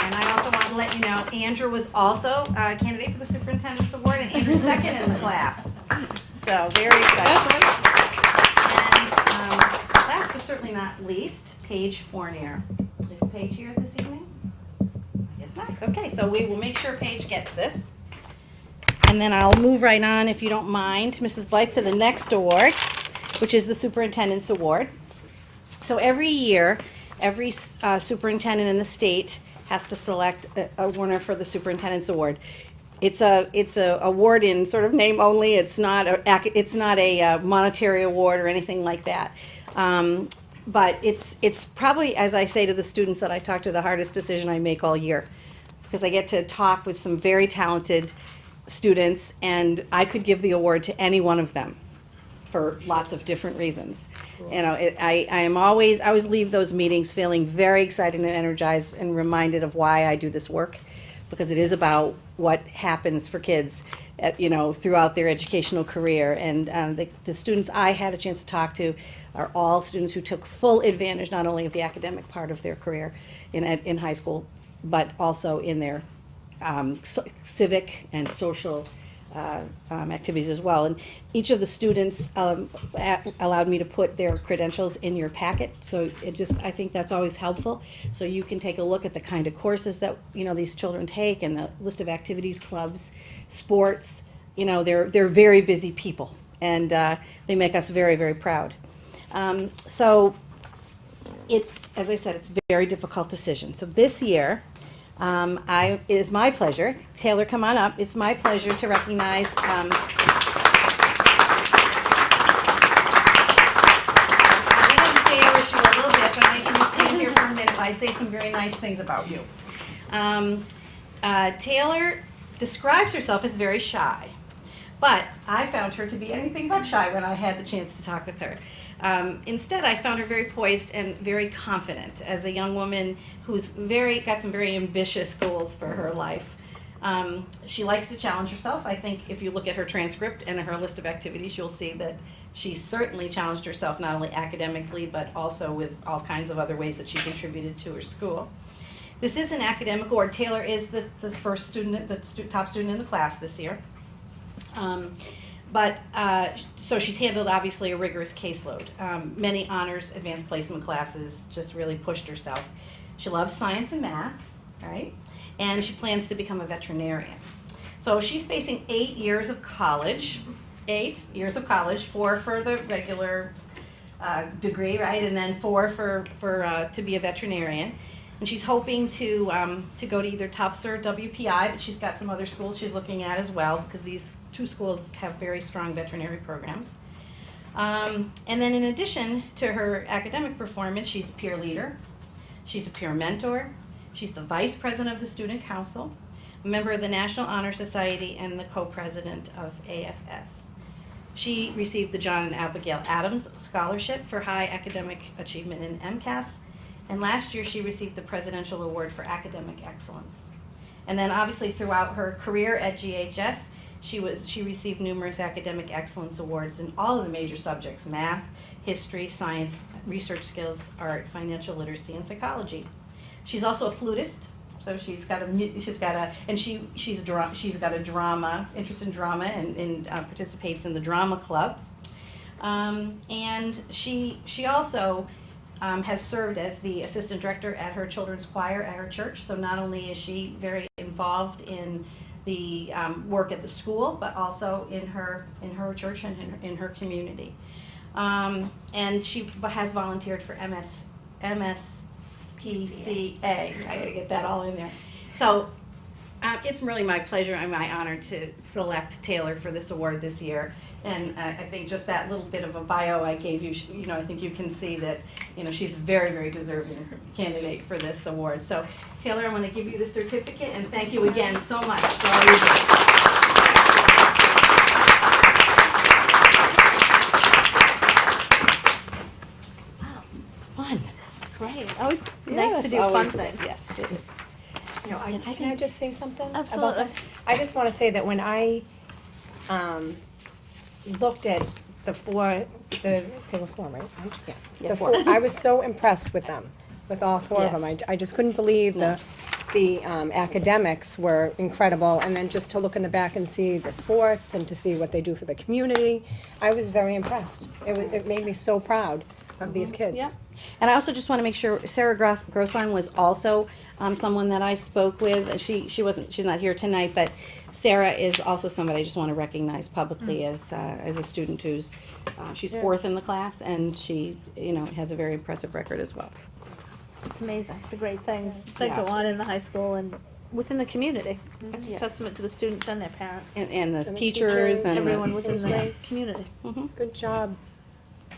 And I also want to let you know, Andrew was also a candidate for the Superintendent's Award, and Andrew's second in the class. So very exciting. And last but certainly not least, Paige Fournier. Is Paige here this evening? I guess not. Okay, so we will make sure Paige gets this. And then I'll move right on, if you don't mind, Mrs. Blythe, to the next award, which is the Superintendent's Award. So every year, every superintendent in the state has to select a winner for the Superintendent's Award. It's a award in sort of name only. It's not a monetary award or anything like that. But it's probably, as I say to the students that I talk to, the hardest decision I make all year, because I get to talk with some very talented students, and I could give the award to any one of them for lots of different reasons. Cool. You know, I always leave those meetings feeling very excited and energized and reminded of why I do this work, because it is about what happens for kids, throughout their educational career. And the students I had a chance to talk to are all students who took full advantage not only of the academic part of their career in high school, but also in their civic and social activities as well. And each of the students allowed me to put their credentials in your packet, so I think that's always helpful. So you can take a look at the kind of courses that these children take, and the list of activities, clubs, sports. They're very busy people, and they make us very, very proud. So as I said, it's a very difficult decision. So this year, it is my pleasure. Taylor, come on up. It's my pleasure to recognize. I want to embarrass you a little bit by making you stand here for a minute while I say some very nice things about you. Taylor describes herself as very shy, but I found her to be anything but shy when I had the chance to talk with her. Instead, I found her very poised and very confident as a young woman who's got some very ambitious goals for her life. She likes to challenge herself. I think if you look at her transcript and her list of activities, you'll see that she certainly challenged herself not only academically, but also with all kinds of other ways that she contributed to her school. This is an academic award. Taylor is the first student, the top student in the class this year. So she's handled obviously a rigorous caseload. Many honors, advanced placement classes, just really pushed herself. She loves science and math, right? And she plans to become a veterinarian. So she's facing 8 years of college, 8 years of college, 4 for the regular degree, right, and then 4 for to be a veterinarian. And she's hoping to go to either Tufts or WPI, but she's got some other schools she's looking at as well, because these 2 schools have very strong veterinary programs. And then in addition to her academic performance, she's a peer leader, she's a peer mentor, she's the vice president of the student council, a member of the National Honor Society, and the co-president of AFS. She received the John and Abigail Adams Scholarship for High Academic Achievement in MCAS, and last year she received the Presidential Award for Academic Excellence. And then obviously throughout her career at GHS, she received numerous academic excellence awards in all of the major subjects: math, history, science, research skills, art, financial literacy, and psychology. She's also a flutist, so she's got a drama interest in drama and participates in the drama club. And she also has served as the assistant director at her children's choir at her church. So not only is she very involved in the work at the school, but also in her church and in her community. And she has volunteered for MSPCA. I gotta get that all in there. So it's really my pleasure and my honor to select Taylor for this award this year. And I think just that little bit of a bio I gave you, I think you can see that, she's a very, very deserving candidate for this award. So Taylor, I want to give you the certificate and thank you again so much for all you do. Fun. Great. Always nice to do fun things. Yes, it is. Can I just say something? about Absolutely. that? I just want to say that when I looked at there were 4, right? Yeah, The 4. I was so impressed with them, with all 4 of them. I just couldn't believe the academics were incredible, and then just to look in the back and see the sports and to see what they do for the community, I was very impressed. It made me so proud of these kids. Yeah. And I also just want to make sure Sarah Grossline was also someone that I spoke with. She's not here tonight, but Sarah is also somebody I just want to recognize publicly as a student who's she's 4th in the class, and she has a very impressive record as well. It's amazing, the great things that Yeah. go on in the high school and within the community. It's a Yes. testament to the students and their parents. And the And the teachers teachers, and Everyone within That's the great. community. Good job.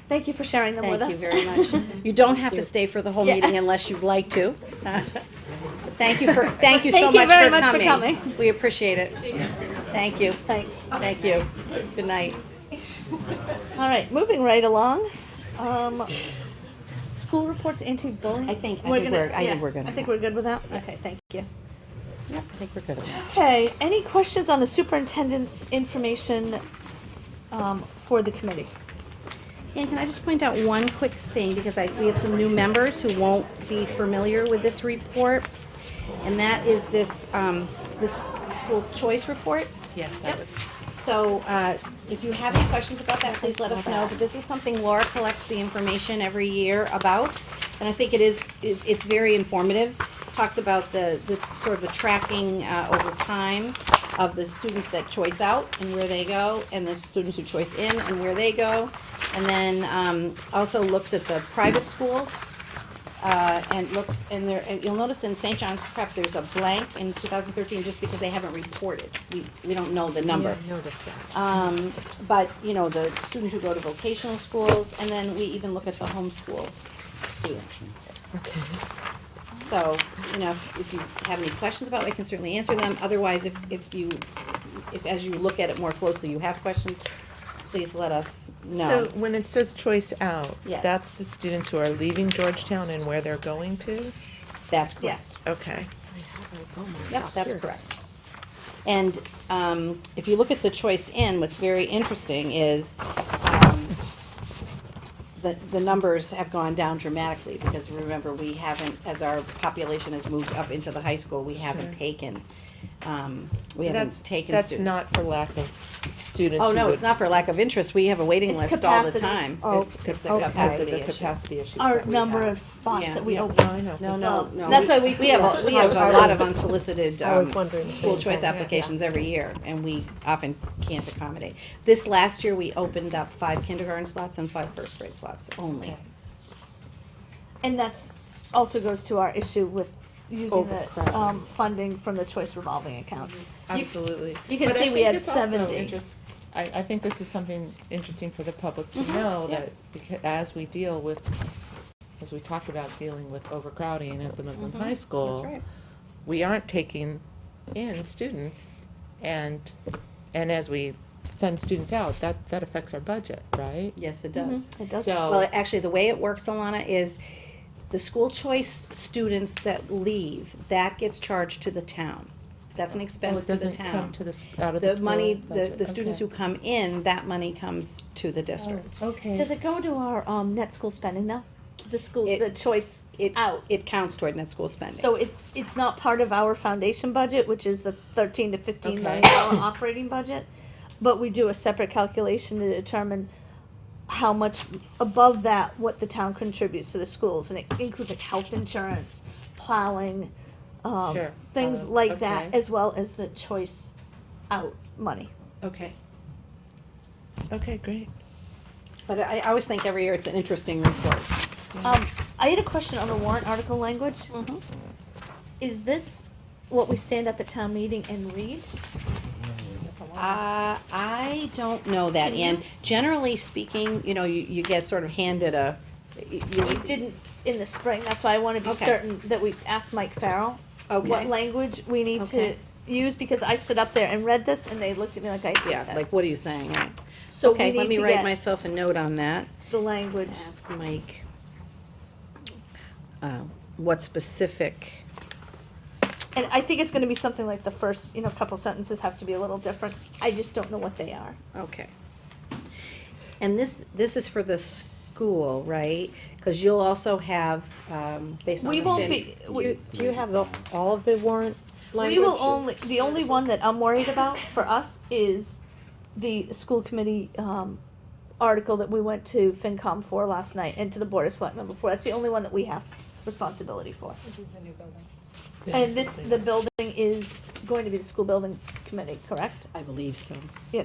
Thank you for sharing them with Thank us. you very much. You don't have to stay for the whole Yeah. meeting unless you'd like to. Thank you so Thank you much very for much for coming. coming. We appreciate it. Thank you. Thanks. Thank you. Good night. All right, moving right along. School reports anti-bullying. I think yeah, we're good I on think that. we're good with that. Okay, thank you. Yep, I think we're good on that. Okay, any questions on the superintendent's information for the committee? And can I just point out one quick thing, because we have some new members who won't be familiar with this report, and that is this school choice report. Yes, that was. So if you have any questions about that, please let us know. But this is something Laura collects the information every year about, and I think it's very informative. Talks about the sort of the tracking over time of the students that choice out and where they go, and the students who choice in and where they go, and then also looks at the private schools. And looks, and you'll notice in St. John's Prep, there's a blank in 2013 just because they haven't reported. We don't know the number. Yeah, I noticed that. But, the students who go to vocational schools, and then we even look at the homeschool students. Okay. So, if you have any questions about it, I can certainly answer them. Otherwise, if as you look at it more closely, you have questions, please let us know. So when it says choice out, Yes. that's the students who are leaving Georgetown and where they're going to? That's correct. Yes. Okay. Yep, that's correct. And if you look at the choice in, what's very interesting is the numbers have gone down dramatically, because remember, we haven't, as our population has moved up into the high school, we haven't taken We haven't taken That's students. not for lack of students. Oh, who no, would- it's not for lack of interest. We have a waiting It's list all the capacity. time. Oh, It's a okay, capacity the issue. capacity issues Our that we number have. of spots Yeah. that we Yeah. open. No, I know. No. That's why we have a I lot was- of unsolicited I was wondering the school same choice thing. applications every year, and we often can't accommodate. This last year, we opened up 5 kindergarten slots and 5 first grade slots only. And that's also goes to our issue with using the Overcrowding. funding from the choice revolving account. Absolutely. You can But I see we think had it's also 70. I think this is something interesting for the public to Mhm. know, Yeah. that because as we talk about dealing with overcrowding at the Midland High School, That's right. we aren't taking in students, and as we send students out, that affects our budget, right? Yes, it does. It does. So, Well, actually, the way it works, Alana, is the school choice students that leave, that gets charged to the town. That's an oh, expense it to the doesn't come town. to out of the The school money, budget. the students who Okay. come in, that money comes to the district. Okay. Does it go to our net school spending though? The school, It- the choice It out. It counts toward net school spending. So it's not part of our foundation budget, which is the 13 to 15 million Okay. dollar operating budget, but we do a separate calculation to determine how much above that what the town contributes to the schools, and it includes like health insurance, plowing, Sure. things like Okay. that, as well as the choice out money. Okay. Okay, great. But I always think every year it's an interesting report. I had a question on the warrant article language. Mm-hmm. Is this what we stand up at town meeting and read? I don't know that, Can you? and generally speaking, you get sort of handed We didn't in the spring, that's why I wanna be Okay. certain that we asked Mike Farrell Okay. what language we need to Okay. use, because I stood up there and read this and they looked at me like I had 6 Yeah, heads. like, what are you saying, right? So Okay, we let need me to write get myself a note on that. the language. Ask Mike, what specific, And I think it's gonna be something like the first, couple sentences have to be a little different. I just don't know what they are. okay. And this is for the school, right? Because you'll also have, based on We the won't fin- be, Do you have all of the warrant language? we will the only one that I'm worried about for us is the school committee, article that we went to FinCom for last night and to the Board of Selectmen before. That's the only one that we have responsibility for. Which is the new building. And the building is going to be the school building committee, correct? I believe so. Yeah,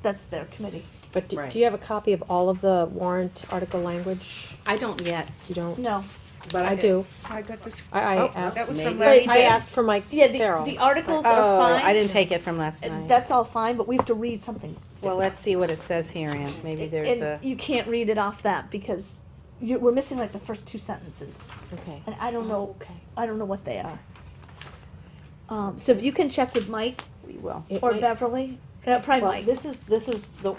that's their committee. But Right. do you have a copy of all of the warrant article language? I don't yet, You don't? No. But I do. I got this. I Oh, asked. that was maybe. from Wait, last I night. asked for Mike Yeah, Farrell. the articles oh, are fine. I didn't take it from last night. That's all fine, but we have to read something. Well, let's see what it says here, Ann, maybe there's a, And you can't read it off that because we're missing like the first 2 sentences. Okay. And I don't know, Okay. I don't know what they are. So if you can check with Mike we will. It or might- Beverly, probably Well, Mike. this is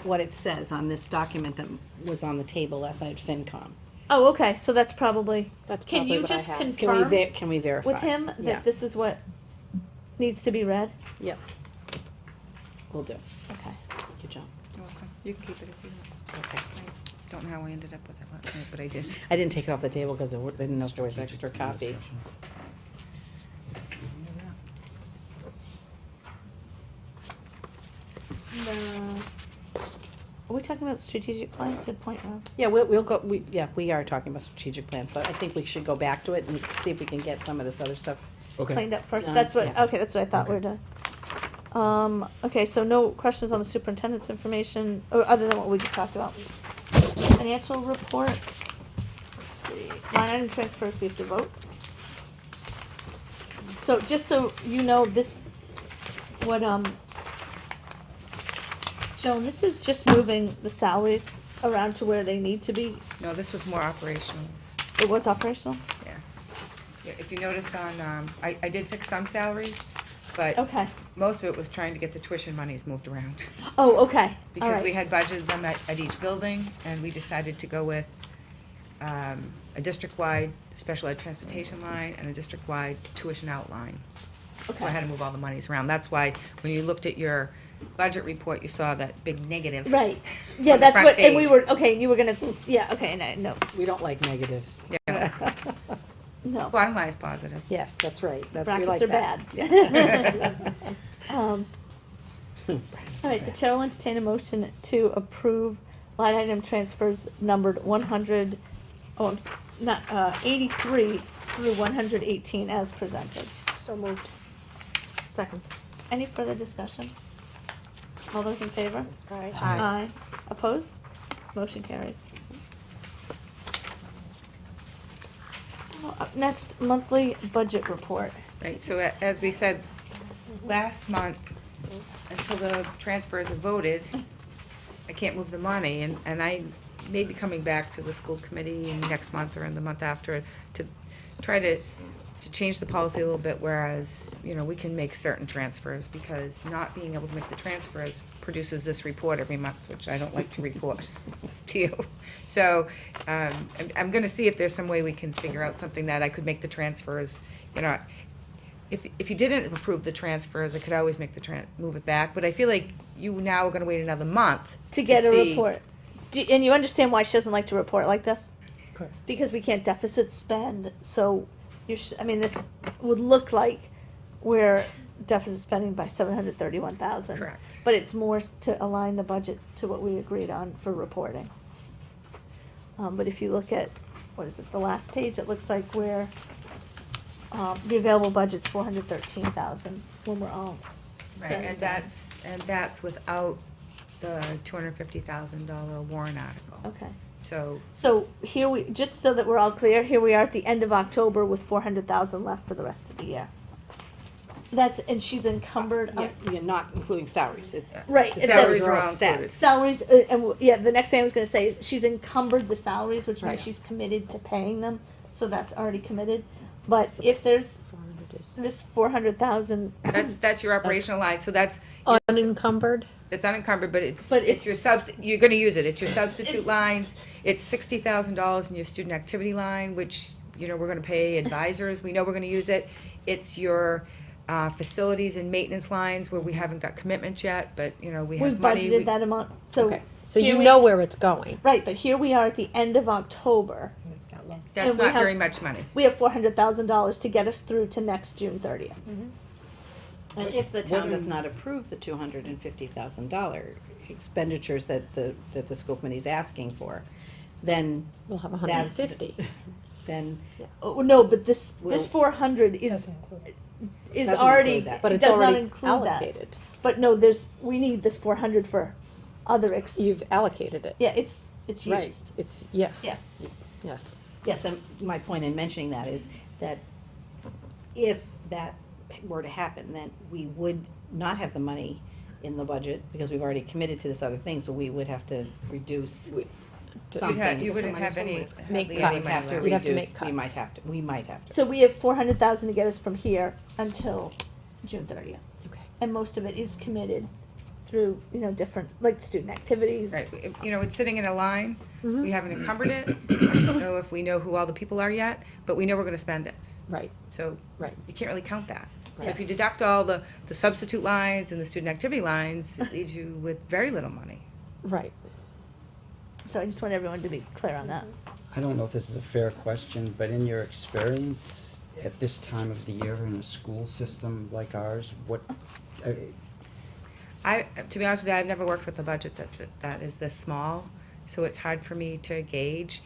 what it says on this document that was on the table last night at FinCom. Oh, okay, so that's probably, That's can probably you what I just have. confirm Can we verify? with him Yeah. that this is what needs to be read? Yep. Will do. Okay. Thank you, John. You're welcome. You can keep it if you want. Okay. I don't know how I ended up with it last night, but I did. I didn't take it off the table because I didn't know if there was extra copies. Are we talking about strategic plan? Good point, Rob. Yeah, we'll go, we are talking about strategic plan, but I think we should go back to it and see if we can get some of this other stuff. Cleaned up first. Done, That's what, yeah. okay, that's what I thought we were done. Okay, so no questions on the superintendent's information, or other than what we just talked about. Financial report. Let's see, line item transfers, we have to vote. So just so you know, this, what, Joan, this is just moving the salaries around to where they need to be. No, this was more operational. It was operational? Yeah. Yeah, if you notice on, I did fix some salaries, but Okay. most of it was trying to get the tuition monies moved around. Oh, okay, all Because we right. had budgeted them at each building, and we decided to go with a district-wide special ed transportation line and a district-wide tuition out line. So I Okay. had to move all the monies around. That's why, when you looked at your budget report, you saw that big negative. Right, yeah, on the that's front what, and we page. were, okay, and you were gonna, yeah, okay, and I, no. We don't like negatives. Yeah. No. Bottom line is positive. Yes, that's right. That's, we Brackets like are that. bad. All right, the chair will entertain a motion to approve line item transfers numbered 100, oh, not, 83 through 118 as presented. So moved. Second. Any further discussion? All those in favor? Aye. Aye. Opposed? Motion carries. Up next, monthly budget report. Right, so as we said last month, until the transfers are voted, I can't move the money, and I may be coming back to the school committee next month or in the month after to try to change the policy a little bit, whereas, you know, we can make certain transfers, because not being able to make the transfers produces this report every month, which I don't like to report to you. So, I'm gonna see if there's some way we can figure out something that I could make the transfers, you know, if you didn't approve the transfers, I could always make move it back, but I feel like you now are gonna wait another month To get a see- report. And you understand why she doesn't like to report like this? Correct. Because we can't deficit spend, so I mean, this would look like we're deficit spending by 731,000. Correct. But it's more to align the budget to what we agreed on for reporting. But if you look at, what is it, the last page, it looks like we're, the available budget's 413,000 when we're all Right, said and done. that's without the $250,000 warrant article. Okay. So, Here we, just so that we're all clear, here we are at the end of October with 400,000 left for the rest of the year. That's, and she's encumbered. You're not including salaries, it's. Right. the and salaries that's- are all set. included. Salaries, the next thing I was gonna say is she's encumbered the salaries, which means Right. she's committed to paying them, so that's already committed. But if there's this 400,000. That's your operational line, so that's. Unencumbered? It's unencumbered, but it's But it's your you're gonna use it, it's your substitute It's- lines, it's $60,000 in your student activity line, which, you know, we're gonna pay advisors, we know we're gonna use it. It's your facilities and maintenance lines where we haven't got commitments yet, but, you know, we We've have money. budgeted that amount, so. Okay, so here you we- know where it's going. Right, but here we are at the end of October. That's and we not have- very much money. We have $400,000 to get us through to next June 30th. And if the town does not approve the $250,000 expenditures that the school committee is asking for, then. We'll have that- 150. Then, Oh, no, but this We'll- 400 is doesn't already, include that. But it it's does not already include that. allocated. But no, we need this 400 for other You've allocated it. yeah, it's Right, used. it's, yes. Yeah. Yes. yes, and my point in mentioning that is that if that were to happen, then we would not have the money in the budget, because we've already committed to this other thing, so we would have to reduce some things. You wouldn't have any. Make hardly any cuts. money Have to left. You'd have to reduce. make We might cuts. have to, we might have to. So we have 400,000 to get us from here until June 30th. Okay. And most of it is committed through, different, like student activities. Right, you know, it's sitting in a line, Mm-hmm. we haven't encumbered it, I don't know if we know who all the people are yet, but we know we're gonna spend it, Right, so. right. You can't really count that. So if Right. you deduct all the substitute lines and the student activity lines, it leaves you with very little money. Right. So I just want everyone to be clear on that. I don't know if this is a fair question, but in your experience at this time of the year in a school system like ours, what, To be honest with you, I've never worked with a budget that is this small, so it's hard for me to gauge.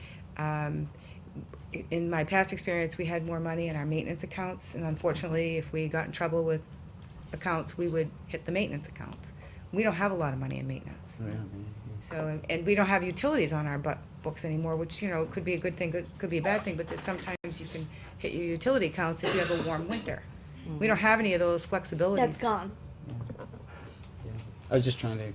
In my past experience, we had more money in our maintenance accounts, and unfortunately, if we got in trouble with accounts, we would hit the maintenance accounts. We don't have a lot of money in maintenance. So, and we don't have utilities on our books anymore, which, you know, could be a good thing, could be a bad thing, but there's sometimes you can hit your utility accounts if you have a warm winter. We don't have any of those flexibilities. That's gone. I was just trying to.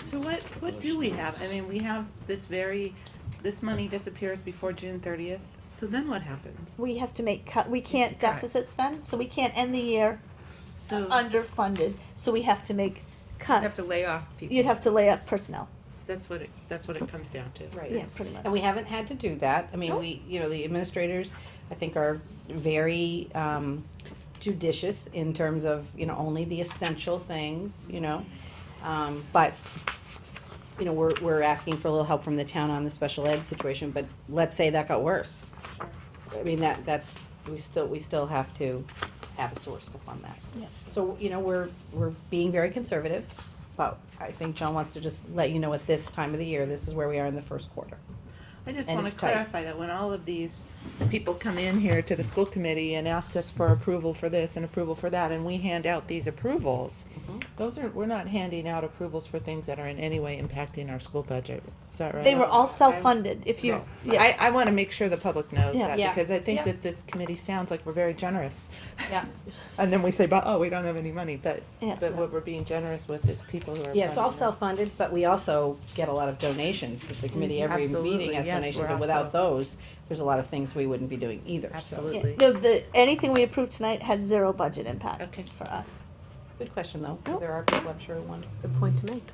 So what do we have? I mean, we have this money disappears before June 30th, so then what happens? We have to make we can't cut. deficit spend, so we can't end the year So underfunded, so we have to make cuts. You have to lay off people. You'd have to lay off personnel. that's what it comes down to. Right. Yeah, pretty much. And we haven't had to do that. I mean, the administrators, I think, are very judicious in terms of, only the essential things, but, we're asking for a little help from the town on the special ed situation, but let's say that got worse. I mean, that's, we still have to have a source to fund that. Yeah. So, you know, we're being very conservative, but I think John wants to just let you know at this time of the year, this is where we are in the first quarter. I just And want it's to tight. clarify that when all of these people come in here to the school committee and ask us for approval for this and approval for that, and we hand out these approvals, we're not handing out approvals for things that are in any way impacting our school budget. Is that right? They were all self-funded, if you, yeah. I want to make sure the public knows Yeah. that, Yeah. because I think Yeah. that this committee sounds like we're very generous. Yeah. And then we say, but, oh, we don't have any money, but Yeah. what we're being generous with is people who are. Yeah, it's all funding us. self-funded, but we also get a lot of donations, that the committee, every Absolutely, meeting has yes, donations, we're and without those, there's a lot of things we wouldn't be doing either, so. Absolutely. No, anything we approved tonight had zero budget impact Okay. for us. Good question, though, Nope. because there are people I'm sure who want. Good point to make.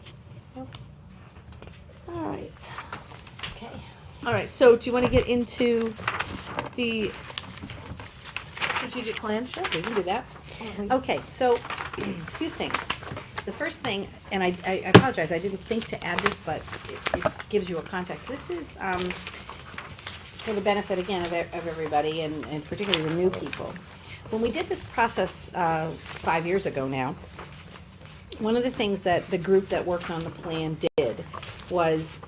All right. Okay. All right, so do you want to get into the strategic plan? Sure, we can do that. Okay, so, a few things. The first thing, and I apologize, I didn't think to add this, but it gives you a context. This is, for the benefit, again, of everybody, and particularly the new people. When we did this process 5 years ago now, one of the things that the group that worked on the plan did was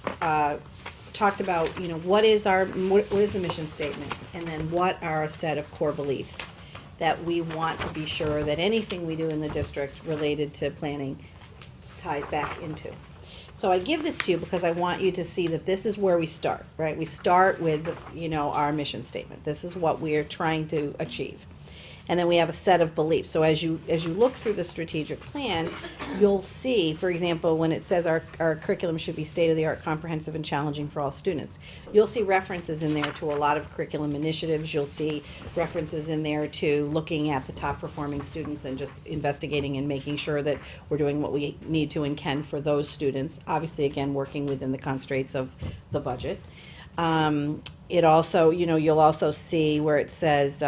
talked about, you know, what is the mission statement, and then what are a set of core beliefs that we want to be sure that anything we do in the district related to planning ties back into. So I give this to you because I want you to see that this is where we start, right? We start with, you know, our mission statement. This is what we're trying to achieve. And then we have a set of beliefs. So as you look through the strategic plan, you'll see, for example, when it says our curriculum should be state-of-the-art, comprehensive, and challenging for all students, you'll see references in there to a lot of curriculum initiatives. You'll see references in there to looking at the top-performing students and just investigating and making sure that we're doing what we need to and can for those students. Obviously, again, working within the constraints of the budget. It also, you know, you'll also see where it says,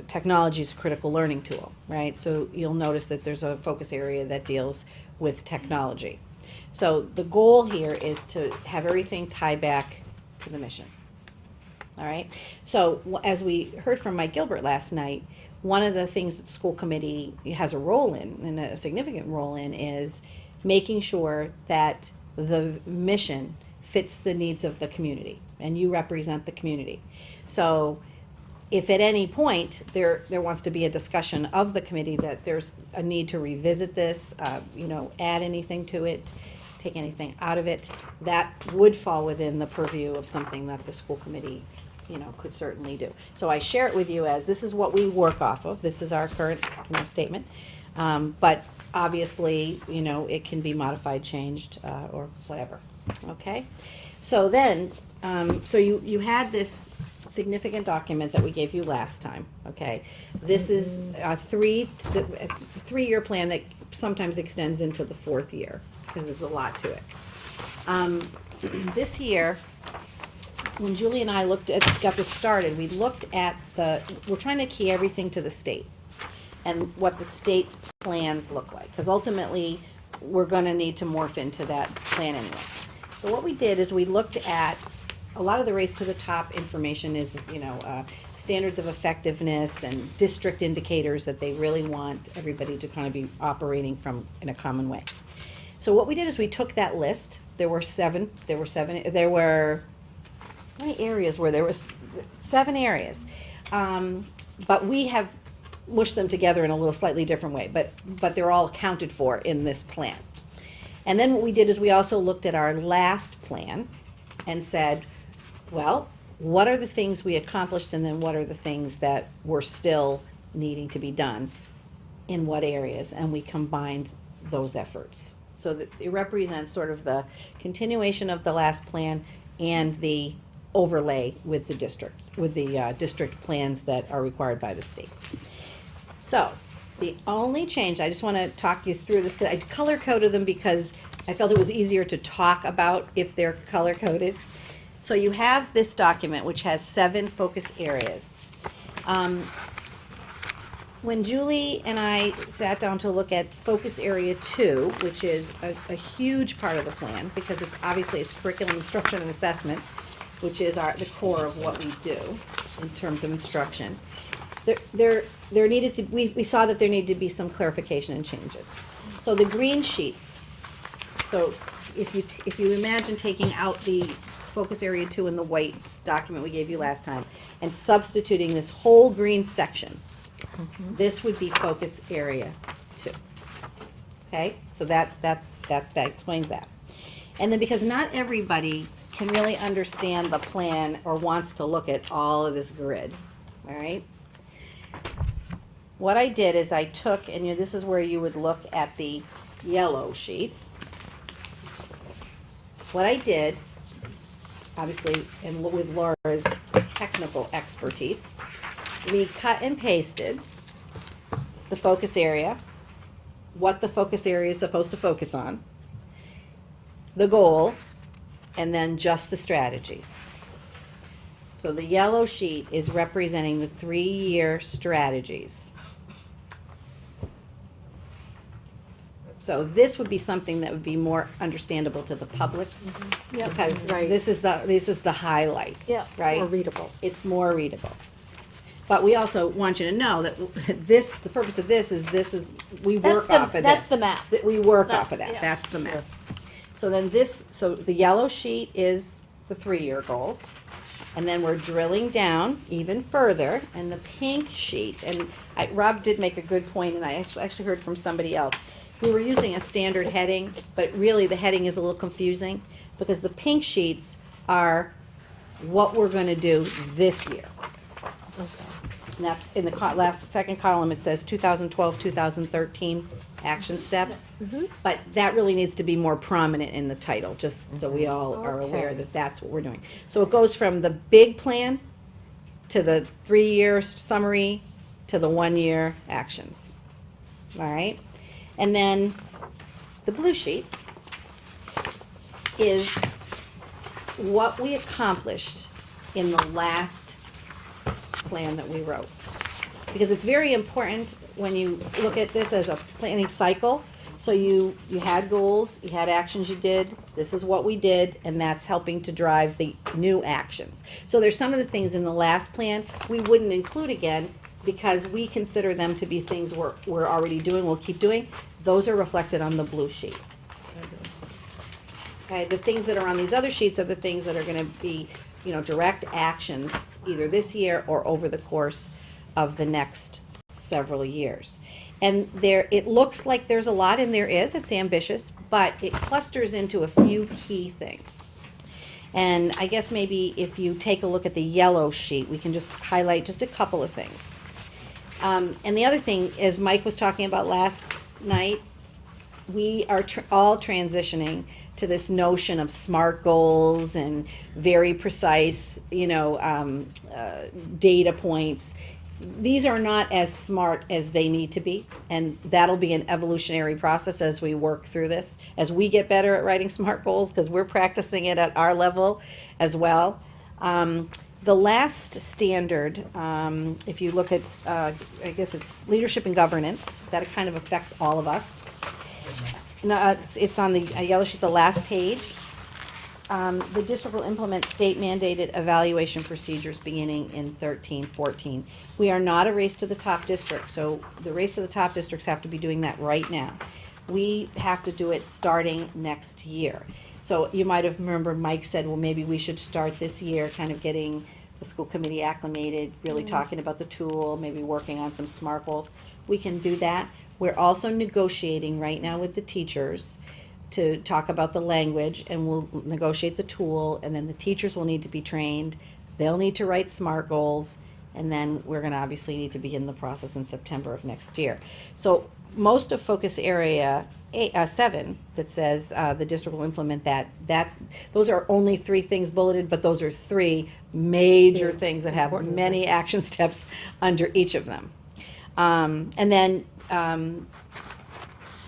technology is a critical learning tool, right? So you'll notice that there's a focus area that deals with technology. So the goal here is to have everything tie back to the mission. All right? So as we heard from Mike Gilbert last night, one of the things that the school committee has a role in, and a significant role in, is making sure that the mission fits the needs of the community, and you represent the community. So if at any point there wants to be a discussion of the committee that there's a need to revisit this, you know, add anything to it, take anything out of it, that would fall within the purview of something that the school committee, you know, could certainly do. So I share it with you as this is what we work off of. This is our current, you know, statement. But obviously, you know, it can be modified, changed, or whatever. Okay? So then, so you had this significant document that we gave you last time, okay? This is a three-year plan that sometimes extends into the fourth year, because there's a lot to it. This year, when Julie and I got this started, we looked at we're trying to key everything to the state, and what the state's plans look like, because ultimately, we're gonna need to morph into that plan anyway. So what we did is we looked at a lot of the race to the top information is, you know, standards of effectiveness and district indicators that they really want everybody to kind of be operating from in a common way. So what we did is we took that list. There were how many areas were there? Was 7 areas. But we have mushed them together in a little slightly different way, but they're all accounted for in this plan. And then what we did is we also looked at our last plan and said, well, what are the things we accomplished, and then what are the things that were still needing to be done in what areas, and we combined those efforts. So that it represents sort of the continuation of the last plan and the overlay with the district, with the district plans that are required by the state. So the only change, I just want to talk you through this, I color-coded them because I felt it was easier to talk about if they're color-coded. So you have this document, which has 7 focus areas. When Julie and I sat down to look at focus area 2, which is a huge part of the plan, because it's curriculum, instruction, and assessment, which is the core of what we do in terms of instruction, there needed to, we saw that there needed to be some clarification and changes. So the green sheets, so if you imagine taking out the focus area 2 in the white document we gave you last time and substituting this whole green section, this would be focus area 2. Okay, so that explains that. And then because not everybody can really understand the plan or wants to look at all of this grid, all right? What I did is I took, and this is where you would look at the yellow sheet. What I did, obviously, and with Laura's technical expertise, we cut and pasted the focus area, what the focus area is supposed to focus on, the goal, and then just the strategies. So the yellow sheet is representing the 3-year strategies. So this would be something that would be more understandable to the public, because this is the highlights, Yeah. right? More readable. It's more readable. But we also want you to know that the purpose of this is we work off of this. That's the map. That we work off of that. Yeah. That's the map. So then so the yellow sheet is the 3-year goals. And then we're drilling down even further, and the pink sheet, and Rob did make a good point, and I actually heard from somebody else. We were using a standard heading, but really the heading is a little confusing, because the pink sheets are what we're gonna do this year. And that's in the second column, it says 2012, 2013 action steps. But that really needs to be more prominent in the title, just so we all are aware that that's what we're doing. So it goes from the big plan to the 3-year summary to the 1-year actions. All right? And then the blue sheet is what we accomplished in the last plan that we wrote. Because it's very important when you look at this as a planning cycle. So you had goals, you had actions you did, this is what we did, and that's helping to drive the new actions. So there's some of the things in the last plan we wouldn't include again, because we consider them to be things we're already doing, we'll keep doing. Those are reflected on the blue sheet. Okay, the things that are on these other sheets are the things that are gonna be, direct actions, either this year or over the course of the next several years. And it looks like there's a lot, and there is, it's ambitious, but it clusters into a few key things. And I guess maybe if you take a look at the yellow sheet, we can just highlight just a couple of things. And the other thing, as Mike was talking about last night, we are all transitioning to this notion of SMART goals and very precise, data points. These are not as smart as they need to be, and that'll be an evolutionary process as we work through this, as we get better at writing SMART goals, because we're practicing it at our level as well. The last standard, if you look at, I guess it's leadership and governance, that kind of affects all of us. No, it's on the yellow sheet, the last page. The district will implement state mandated evaluation procedures beginning in 13-14. We are not a race to the top district, so the race to the top districts have to be doing that right now. We have to do it starting next year. So you might have remembered Mike said, well, maybe we should start this year, kind of getting the school committee acclimated, really talking about the tool, maybe working on some SMART goals. We can do that. We're also negotiating right now with the teachers to talk about the language, and we'll negotiate the tool, and then the teachers will need to be trained. They'll need to write SMART goals, and then we're gonna obviously need to begin the process in September of next year. So most of focus area 7 that says the district will implement those are only 3 things bulleted, but those are 3 major things that have many action steps under each of them. And then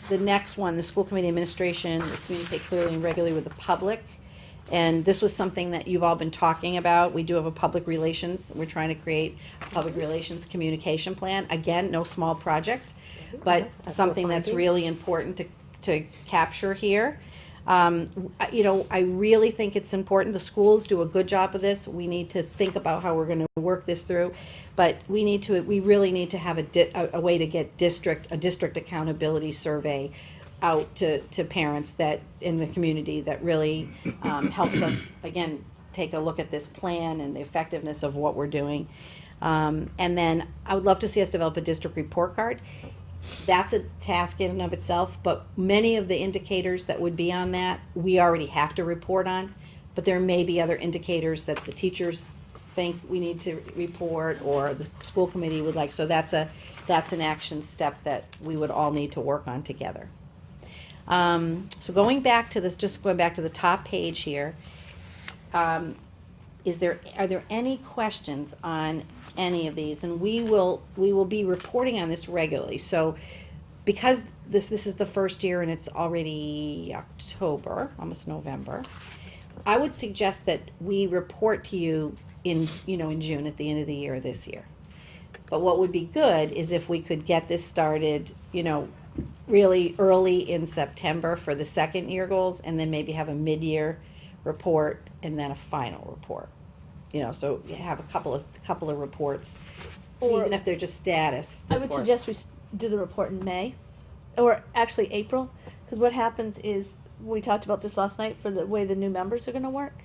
the next one, the school committee administration will communicate clearly and regularly with the public. And this was something that you've all been talking about. We do have a public relations, we're trying to create a public relations communication plan. Again, no small project, but something that's really important to capture here. I really think it's important. The schools do a good job of this. We need to think about how we're going to work this through, but we really need to have a way to get a district accountability survey out to parents that in the community that really helps us again take a look at this plan and the effectiveness of what we're doing. And then I would love to see us develop a district report card. That's a task in and of itself, but many of the indicators that would be on that, we already have to report on. But there may be other indicators that the teachers think we need to report or the school committee would like. So that's an action step that we would all need to work on together. So going back to this, just going back to the top page here, are there any questions on any of these? And we will be reporting on this regularly. So because this is the first year and it's already October, almost November, I would suggest that we report to you in June at the end of the year this year. But what would be good is if we could get this started, really early in September for the second year goals, and then maybe have a mid-year report and then a final report. So you have a couple of reports, Or- even if they're just status I would reports. suggest we do the report in May, or actually April, because what happens is, we talked about this last night, for the way the new members are gonna work,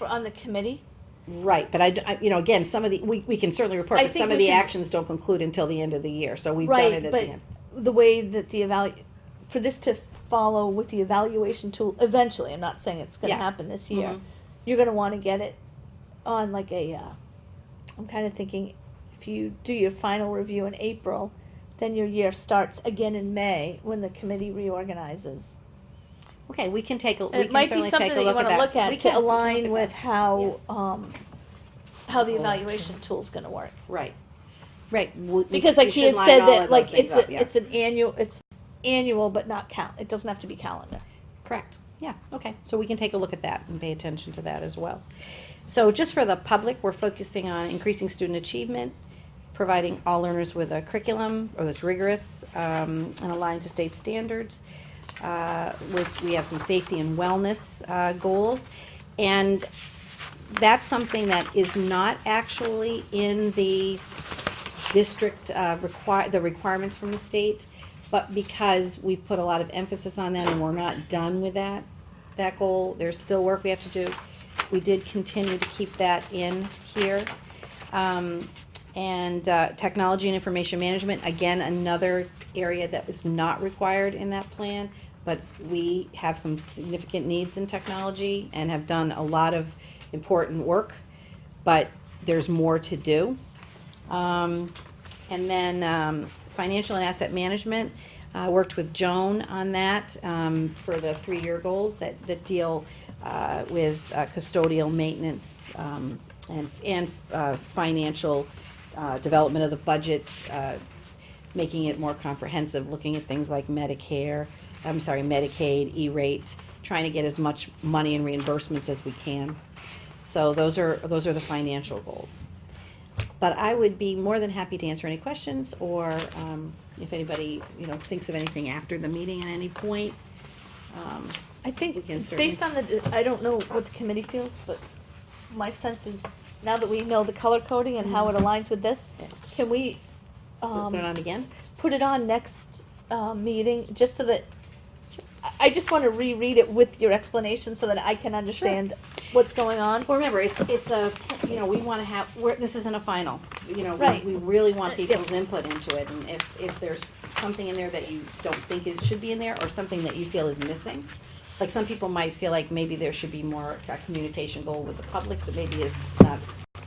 on the committee. Right, but again, some of we can certainly report, I but think some of we the should- actions don't conclude until the end of the year, so we've done it at the end. But the way that for this to follow with the evaluation tool, eventually, I'm not saying it's gonna Yeah. happen this year, Mhm. you're gonna wanna get it on like I'm kinda thinking, if you do your final review in April, then your year starts again in May, when the committee reorganizes. Okay, we can take a, we It can might be certainly something take that a you look at wanna that. look We at can to look align at with that. how the evaluation tool's gonna work. Right, right. Because We like he should had line said all that, of like, those things up, yeah. it's annual, but not it doesn't have to be calendar. Correct. Yeah, okay. So we can take a look at that and pay attention to that as well. So just for the public, we're focusing on increasing student achievement, providing all learners with a curriculum that's rigorous and aligned to state standards. We have some safety and wellness goals. And that's something that is not actually in the district the requirements from the state, but because we've put a lot of emphasis on that and we're not done with that goal, there's still work we have to do. We did continue to keep that in here. And technology and information management, again, another area that is not required in that plan, but we have some significant needs in technology and have done a lot of important work, but there's more to do. And then financial and asset management, worked with Joan on that for the 3-year goals that deal with custodial maintenance and financial development of the budget, making it more comprehensive, looking at things like Medicaid, E-rate, trying to get as much money in reimbursements as we can. So those are the financial goals. But I would be more than happy to answer any questions, or if anybody thinks of anything after the meeting at any point. I think, we can certainly- based on I don't know what the committee feels, but my sense is, now that we know the color coding and how it aligns with this, can we, Put it on again? put it on next, meeting, just so that, I just wanna reread it with your explanation so that I can understand what's going on. Well, remember, it's a, we wanna have, this isn't a final, Right. we really want people's input into it, and if there's something in there that you don't think it should be in there, or something that you feel is missing, like some people might feel like maybe there should be more a communication goal with the public that maybe is not,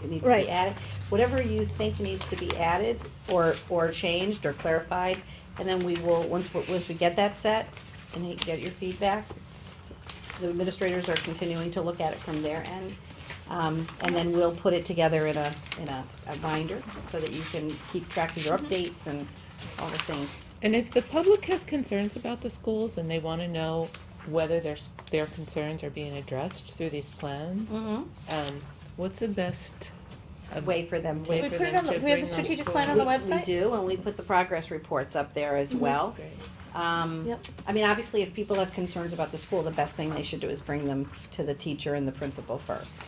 it needs to Right. be added. Whatever you think needs to be added, or changed, or clarified, and then we will, once we get that set, and you get your feedback, the administrators are continuing to look at it from their end. And then we'll put it together in a binder so that you can keep track of your updates and all the things. And if the public has concerns about the schools and they want to know whether their concerns are being addressed through these plans, what's the best way for them to. we put it on the, we have the strategic plan on the website? We do, and we put the progress reports up there as well. Yep. I mean, obviously, if people have concerns about the school, the best thing they should do is bring them to the teacher and the principal first.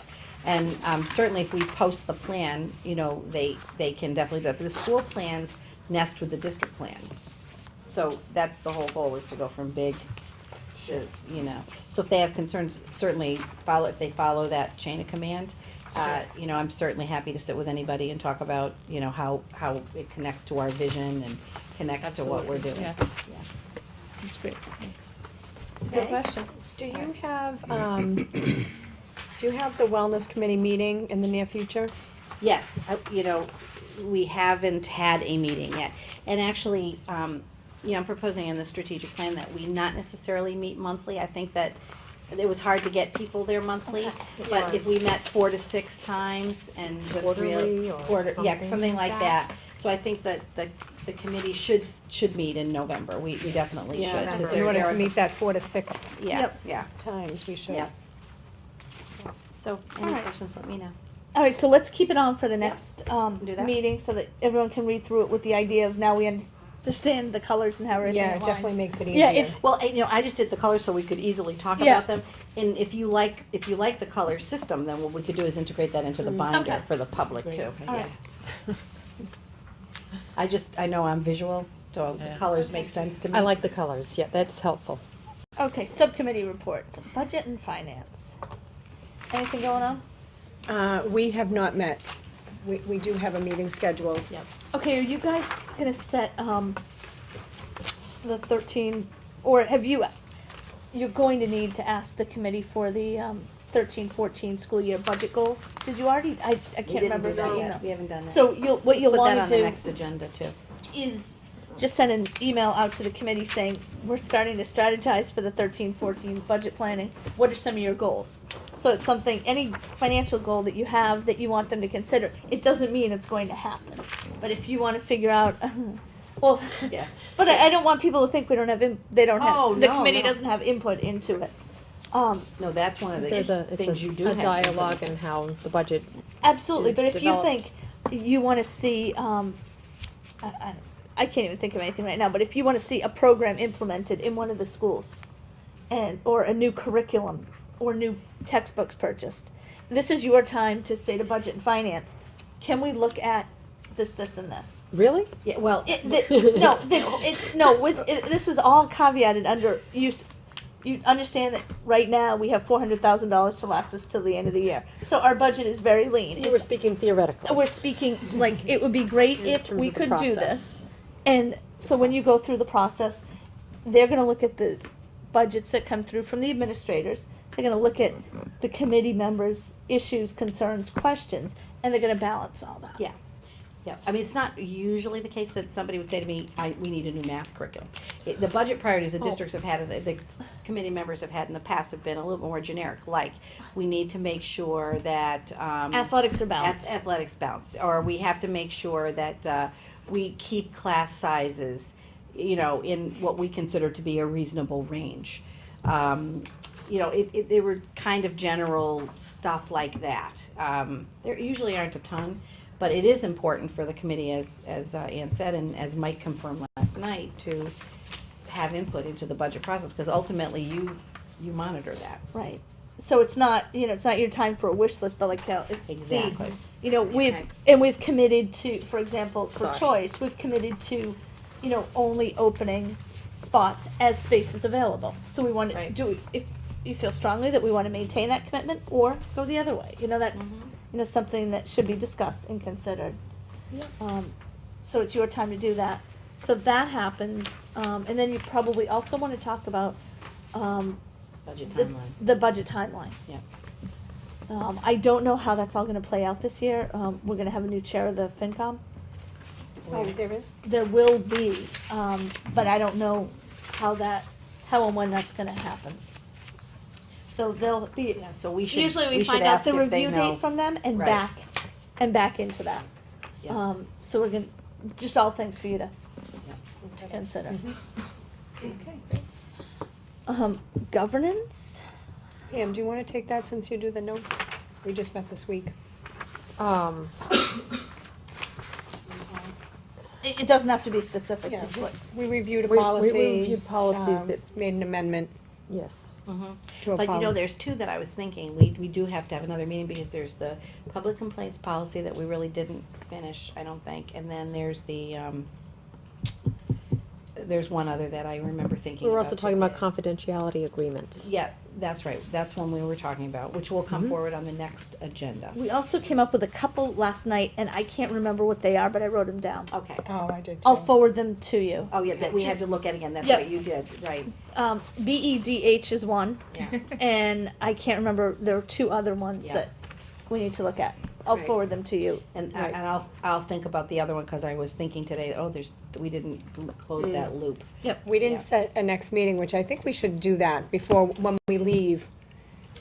And certainly if we post the plan, you know, they can definitely do it. But the school plans nest with the district plan. So that's the whole goal, is to go from big to, you know. So if they have concerns, certainly if they follow that chain of command. You know, I'm certainly happy to sit with anybody and talk about, you know, how it connects to our vision and connects to what we're doing. Yeah. Yeah. That's great, thanks. Good question. Do you have, do you have the wellness committee meeting in the near future? Yes, you know, we haven't had a meeting yet. And actually, you know, I'm proposing in the strategic plan that we not necessarily meet monthly. I think that it was hard to get people there monthly. But if we met 4 to 6 times and just Quarterly or yeah, something something like like that. So I think that the committee should meet in November. We definitely should. Yeah, 'cause in order there to is- meet that 4 to 6 Yeah, yeah, times, we should. yeah. So, any Alright. questions, let me know. All right, so let's keep it on for the next Do that. meeting so that everyone can read through it with the idea of now we understand the colors and how everything Yeah, it aligns. definitely makes it Yeah, easier. well, you know, I just did the colors so we could easily talk Yeah. about them. And if you like the color system, then what we could do is integrate that into the binder Okay. for the public Great. too. All Yeah. right. I know I'm visual, so the colors make sense to me. I like the colors, yeah, that's helpful. Okay, subcommittee reports, budget and finance. Anything going on? We have not met. We do have a meeting scheduled. Yep. Okay, are you guys gonna set, the 13, or have you, you're going to need to ask the committee for the, 13-14 school year budget goals? Did you already, I We can't didn't remember do that that yet. email. We haven't done that. So what you'll Put that wanna on the do next agenda too. is just send an email out to the committee saying, we're starting to strategize for the 13-14 budget planning. What are some of your goals? So it's something, any financial goal that you have that you want them to consider. It doesn't mean it's going to happen. But if you wanna figure out, well, Yeah. but I don't want people to think we don't have, they don't have, Oh, the no, committee no. doesn't have input into it. No, that's one of the It's things you do a have. dialogue and how the budget Absolutely, is but if you developed. think you want to see, I can't even think of anything right now, but if you want to see a program implemented in one of the schools, and or a new curriculum or new textbooks purchased, this is your time to say to budget and finance, can we look at this, and this? Really? Yeah, well, This is all caveated under you understand that right now we have $400,000 to last us till the end of the year. So our budget is very lean. You were speaking theoretically. We're speaking like it would be great In if terms we of the could do process. this. And so when you go through the process, they're going to look at the budgets that come through from the administrators. They're going to look at the committee members' issues, concerns, questions, and they're going to balance all that. Yeah. Yeah, I mean, it's not usually the case that somebody would say to me, we need a new math curriculum. The budget priorities the districts have had, the committee members have had in the past have been a little more generic, like, we need to make sure that, Athletics are balanced. Athletics balanced, or we have to make sure that, we keep class sizes, you know, in what we consider to be a reasonable range. You know, they were kind of general stuff like that. There usually aren't a ton, but it is important for the committee, as Ann said, and as Mike confirmed last night, to have input into the budget process, because ultimately you monitor that. Right. So it's not, it's not your time for a wish list, but like, it's Exactly. we've committed to, for example, for Sorry. choice, we've committed to, only opening spots as space is available. So we want to if you feel strongly that we want to maintain that commitment or go the other way. That's, something that should be discussed and considered. So it's your time to do that. So that happens, and then you probably also want to talk about, Budget timeline. the budget timeline. Yeah. I don't know how that's all gonna play out this year. We're gonna have a new chair of the FinCom. Oh, there is? There will be, but I don't know how and when that's gonna happen. So there'll be, So we should usually we should find out ask the if they review know. date from them and Right. back into that. Yeah. So we're gonna, just all things for you to consider. Governance? Pam, do you want to take that since you do the notes? We just met this week. It doesn't have to be specific, Yeah, just what. we reviewed a We policy. reviewed policies um, that- Made an amendment Yes. to a But you know, policy. there's two that I was thinking, we do have to have another meeting, because there's the public complaints policy that we really didn't finish, I don't think, and then there's the, there's one other that I remember thinking We were about also talking about today. confidentiality agreements. Yeah, that's right, that's one we were talking about, which will come Mhm. forward on the next agenda. We also came up with a couple last night, and I can't remember what they are, but I wrote them down. Okay. Oh, I did I'll too. forward them to you. Oh, yeah, that we had Just- to look at again, that's Yep. right, you did, right. BEDH is one, Yeah. and I can't remember, there are two other ones Yeah. that we need to look at. I'll Right. forward them to you. And, Right. and I'll think about the other one, cause I was thinking today, we didn't close that loop. We didn't Yeah. set a next meeting, which I think we should do that before, when we leave.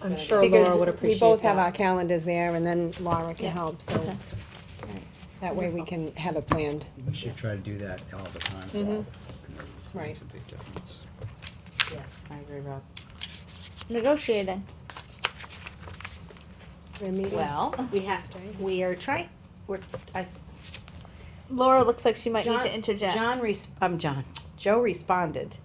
I'm sure Because Laura would appreciate we both have that. our calendars there, and then Laura can Yeah. help, so Okay. that way we can have it planned. We should try to do that all the time for all Mhm. the subcommittees. It Right. makes a big difference. Yes, I agree, Rob. Negotiating. We're meeting. Well, we are trying, Laura looks like she might need John- to interject. Joe responded,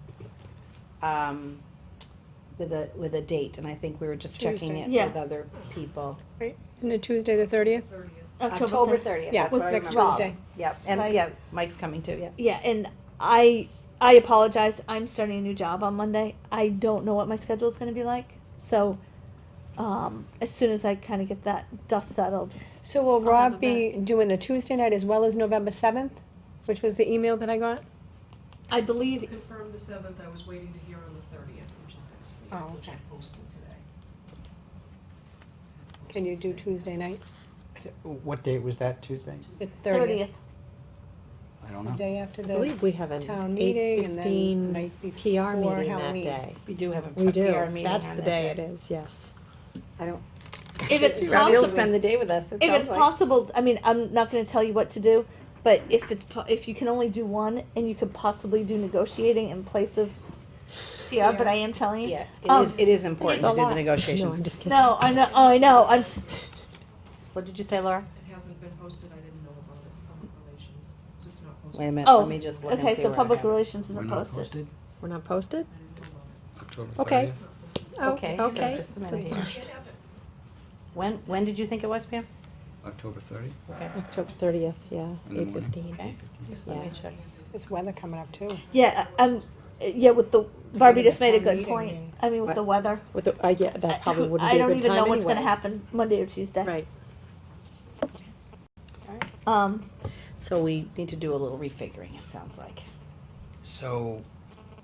with a date, and I think we were just checking Tuesday. it Yeah. with other people. Right, isn't it Tuesday the 30th? October 30th. 30th, Yeah, that's what I next remember. Tuesday. Yep, and, Right. yeah, Mike's coming too, yeah. Yeah, and I apologize. I'm starting a new job on Monday. I don't know what my schedule is going to be like. So, as soon as I kind of get that dust settled, So will I'll have Rob it be doing the Tuesday night as well as November 7th, which was the email that I got? I believe Confirmed the 7th, I was waiting to hear on the 30th, which is next week, Oh, which I okay. posted today. Can you do Tuesday night, What date was that, Tuesday? the 30th? I don't The know. day after I the believe we have an town meeting, and then the 8:15 night PR before meeting that Halloween. day. We do have a We do. PR meeting That's on the that day it is, yes. I don't. If it's You'll possible, spend the day with us, it if sounds it's like. possible, I mean, I'm not going to tell you what to do, but if you can only do one, and you could possibly do negotiating in place of PR, but I am telling you, Yeah, Um, it is important it's to a do the lot. negotiations. No, I'm just kidding. No, I know. I know. What did you say, Laura? It hasn't been posted, I didn't know about it, public relations, so it's not posted. Wait a minute, Oh, let me just look and okay. see So where I public have it. relations We're isn't not posted. posted? We're not posted? October 30th? Okay. Okay, so Okay. just a minute here. When did you think it was, Pam? October 30th? Okay. October 30th, yeah, In the morning. 8:15. Okay, just let me check. There's weather coming up too. Yeah. Yeah. With the Barbie to just made a town good meeting point. and- I mean, with What? the weather. With the, yeah, that probably wouldn't I be a don't good even time know what's going to anyway. happen Monday or Tuesday. Right. So we need to do a little refiguring, it sounds like. So,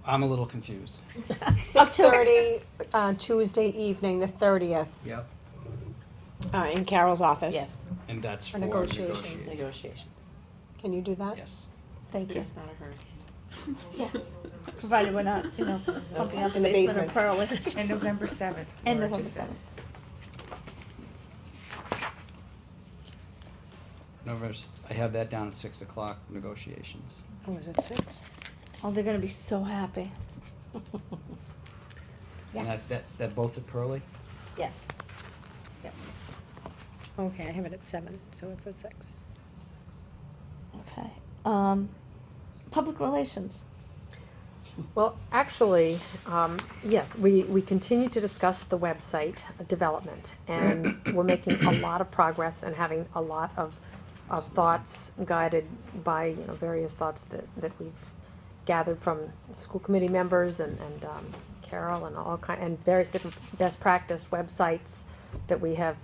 I'm a little confused. 6:30, Tuesday evening, the 30th, Yep. in Carol's office. Yes, And that's For for negotiations. negotiations. negotiations. Can you do that? Yes. Thank you. It's not a hurricane. Yeah. Provided we're not, pumping up the In the basement of basements. Pearlie. And November 7th. And Laura November just said. 7th. I have that down at 6 o'clock, negotiations. Oh, is it 6? Oh, they're going to be so happy. And that both at Pearlie? Yes. Okay, I have it at 7, so it's at 6. Okay. Public relations. Well, actually, yes, we continue to discuss the website development, and we're making a lot of progress and having a lot of thoughts guided by, various thoughts that we've gathered from school committee members and Carol and and various different best practice websites that we have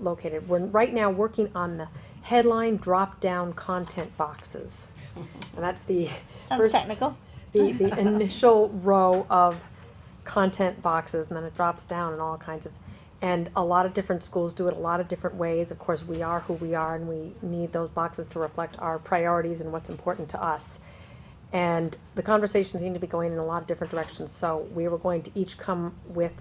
located. We're right now working on the headline drop-down content boxes, and that's the Sounds first, technical. the initial row of content boxes, and then it drops down and all kinds of, and a lot of different schools do it a lot of different ways. Of course, we are who we are, and we need those boxes to reflect our priorities and what's important to us. And the conversations seem to be going in a lot of different directions, so we were going to each come with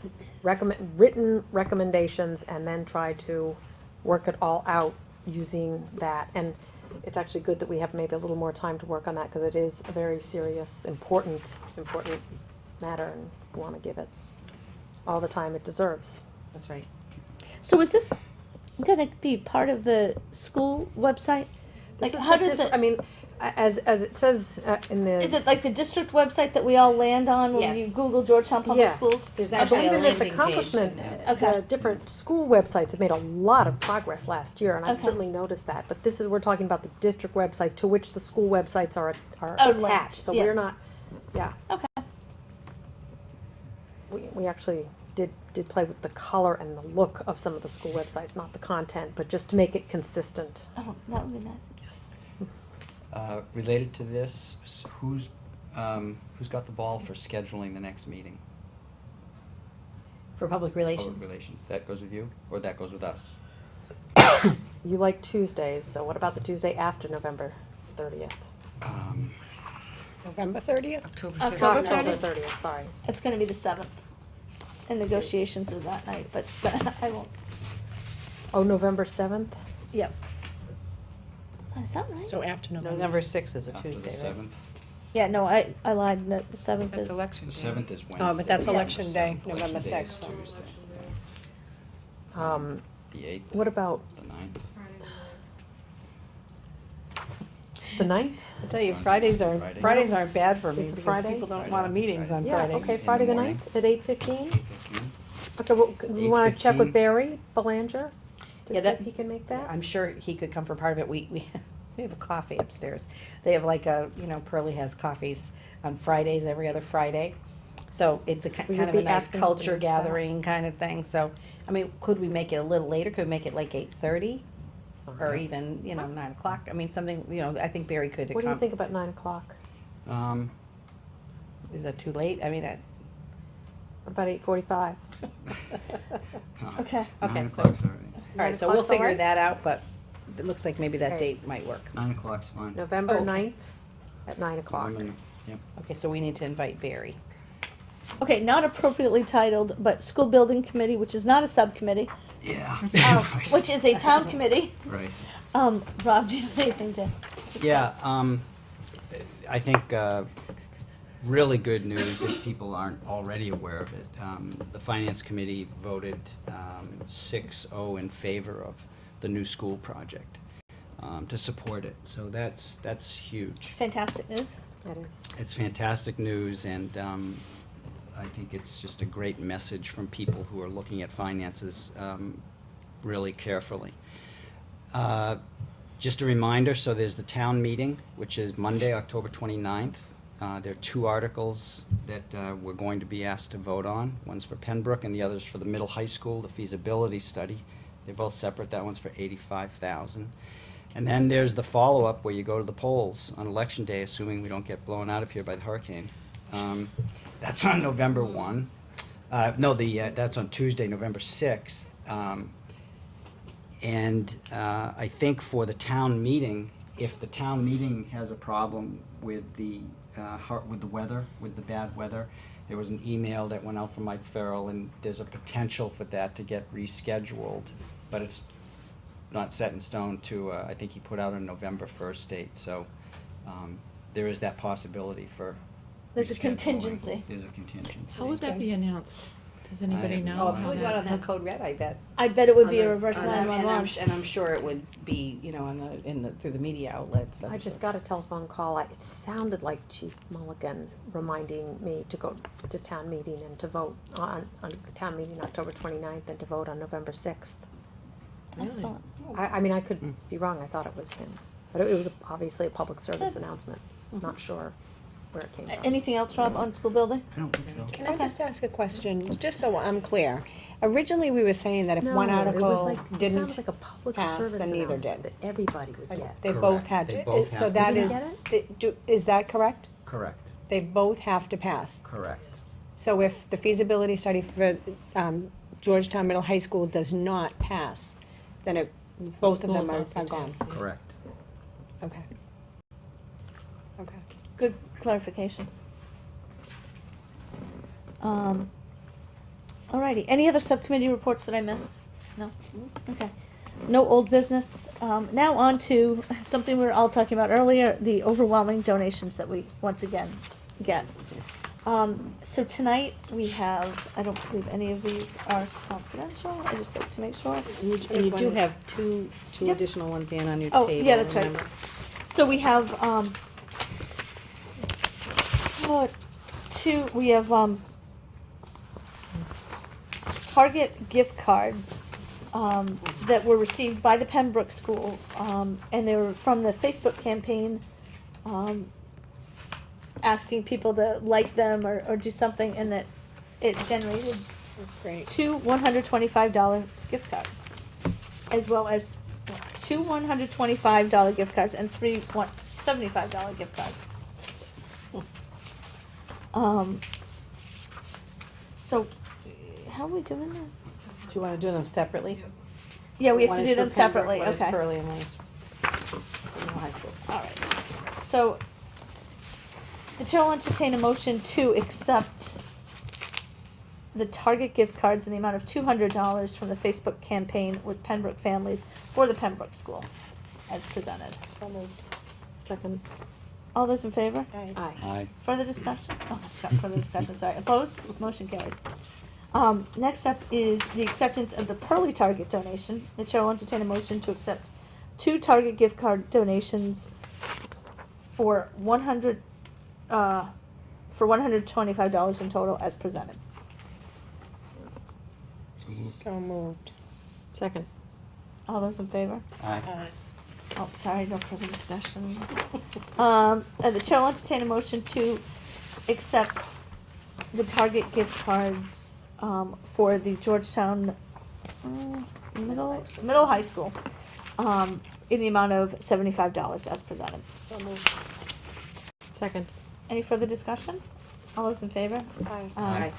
written recommendations and then try to work it all out using that. And it's actually good that we have maybe a little more time to work on that, because it is a very serious, important matter, and we want to give it all the time it deserves. That's right. So is this gonna be part of the school website? Like, This is how the does dis- it, I mean, as it says in the. is it like the district website that we all land on when Yes. you Google Georgetown Public Yes. Schools? There's I actually believe a in this landing page. accomplishment, Okay. the different school websites have made a lot of progress last year, and I've Okay. certainly noticed that. But this is, we're talking about the district website to which the school websites are Oh, linked, attached. So yeah. we're not, yeah. Okay. We actually did play with the color and the look of some of the school websites, not the content, but just to make it consistent. Oh, that would be nice. Related to this, who's got the ball for scheduling the next meeting? For public relations. Public relations. That goes with you, or that goes with us? You like Tuesdays, so what about the Tuesday after November 30th? November 30th? October October 30th. 30th? 30th, sorry. It's gonna be the 7th. And negotiations are that night, but I won't, Oh, November 7th? yep. Is that right? So after November. November 6th is a After the Tuesday, right? 7th? Yeah, no, I lied, no, the 7th That's is. election The day. 7th is Wednesday. Oh, but that's Yeah. election day, Election November day is 6th, so. Tuesday. Um, The 8th, what about the 9th. the 9th? I tell you, Fridays Fridays aren't bad for me Is it because Friday? people don't Friday. want meetings on Yeah, Friday. okay, In the Friday the morning. 9th at 8:15? 8:15. Okay, well, we wanna check 8:15? with Barry Belanger to Yeah, see that- if he can make that? I'm sure he could come for part of it. We have a coffee upstairs. They have like a, Pearlie has coffees on Fridays, every other Friday. So it's a We kind would of a be nice asking to culture use that. gathering kind of thing. So, I mean, could we make it a little later? Could we make it like 8:30? Or Okay. even, 9 o'clock? I mean, something, I think Barry could. What do you think about 9 o'clock? Is that too late? I mean, What about 8:45? Okay. Okay, 9 so- o'clock's all right. all right, so 9 we'll o'clock's all figure right? that out, but it looks like maybe that Okay. date might work. 9 o'clock's fine. November Oh, okay. 9th at 9 o'clock. Yep. Okay, so we need to invite Barry. Okay, not appropriately titled, but School Building Committee, which is not a subcommittee, Yeah. which is a town committee. Right. Rob, do you have anything to discuss? Yeah, I think really good news, if people aren't already aware of it. The Finance Committee voted 6-0 in favor of the new school project, to support it. So that's huge. Fantastic news. That is. It's fantastic news, and I think it's just a great message from people who are looking at finances really carefully. Just a reminder, so there's the town meeting, which is Monday, October 29th. There are 2 articles that we're going to be asked to vote on. One's for Pembroke and the other's for the middle high school, the feasibility study. They're both separate. That one's for $85,000. And then there's the follow-up where you go to the polls on election day, assuming we don't get blown out of here by the hurricane. That's on November 1. That's on Tuesday, November 6th. And I think for the town meeting, if the town meeting has a problem with the weather, with the bad weather, there was an email that went out from Mike Farrell, and there's a potential for that to get rescheduled, but it's not set in stone to, I think he put out a November 1st date, so there is that possibility for There's a rescheduling. contingency. There's a contingency. How would that be announced? Does I anybody have know? no Oh, how probably that- go out on that code red, I bet. I bet it would On be a the- reverse on that, 911. and I'm sure it would be, through the media outlets. I just got a telephone call. It sounded like Chief Mulligan reminding me to go to town meeting and to vote on town meeting October 29th and to vote on November 6th. Excellent. I mean, I could be wrong. I thought it was him. But it was obviously a public service Good. announcement. Not sure where it came from. Anything else, Rob, on school building? I don't think so. Can I just ask a question, just so I'm clear? Originally, we were saying that if one No, it was article like- it didn't sounded like a public pass, service then neither announcement did. that everybody would get. They both Correct. had They to, both so have to. that You is, didn't is that correct? Correct, They both have to pass. correct. So if the feasibility study for Georgetown Middle High School does not pass, then both of them Schools off the are gone. Correct. Okay. Okay. Good clarification. Alrighty, any other subcommittee reports that I missed? No? Okay. No old business. Now on to something we were all talking about earlier, the overwhelming donations that we once again get. So tonight we have, I don't believe any of these are confidential, I just like to make sure. And you do have two Yep. additional ones in on your Oh, table. yeah, that's right. remember? So we have, Target gift cards, that were received by the Pembroke School, and they were from the Facebook campaign, asking people to like them or do something, and that it generated That's great. two $125 gift cards, as well as two $125 gift cards and three $75 gift cards. So, how are we doing that? Do you wanna do them separately? Yeah, we have One to is do for them Pembroke, separately, one is okay. Pearlie, and one is for middle high school. All right. So, the chair will entertain a motion to accept the Target gift cards in the amount of $200 from the Facebook campaign with Pembroke families for the Pembroke School, as presented. So moved. Second. All those in favor? Aye. Aye. Further discussion? Oh, not further discussion, sorry. Opposed? Motion carries. Next up is the acceptance of the Pearly Target donation. The chair will entertain a motion to accept two Target gift card donations for $125 in total as presented. So moved. Second. All those in favor? Aye. Oh, sorry, no further discussion. The chair will entertain a motion to accept the Target gift cards, for the Georgetown, middle high school, in the amount of $75 as presented. So moved. Second. Any further discussion? All those in favor? Aye. Aye.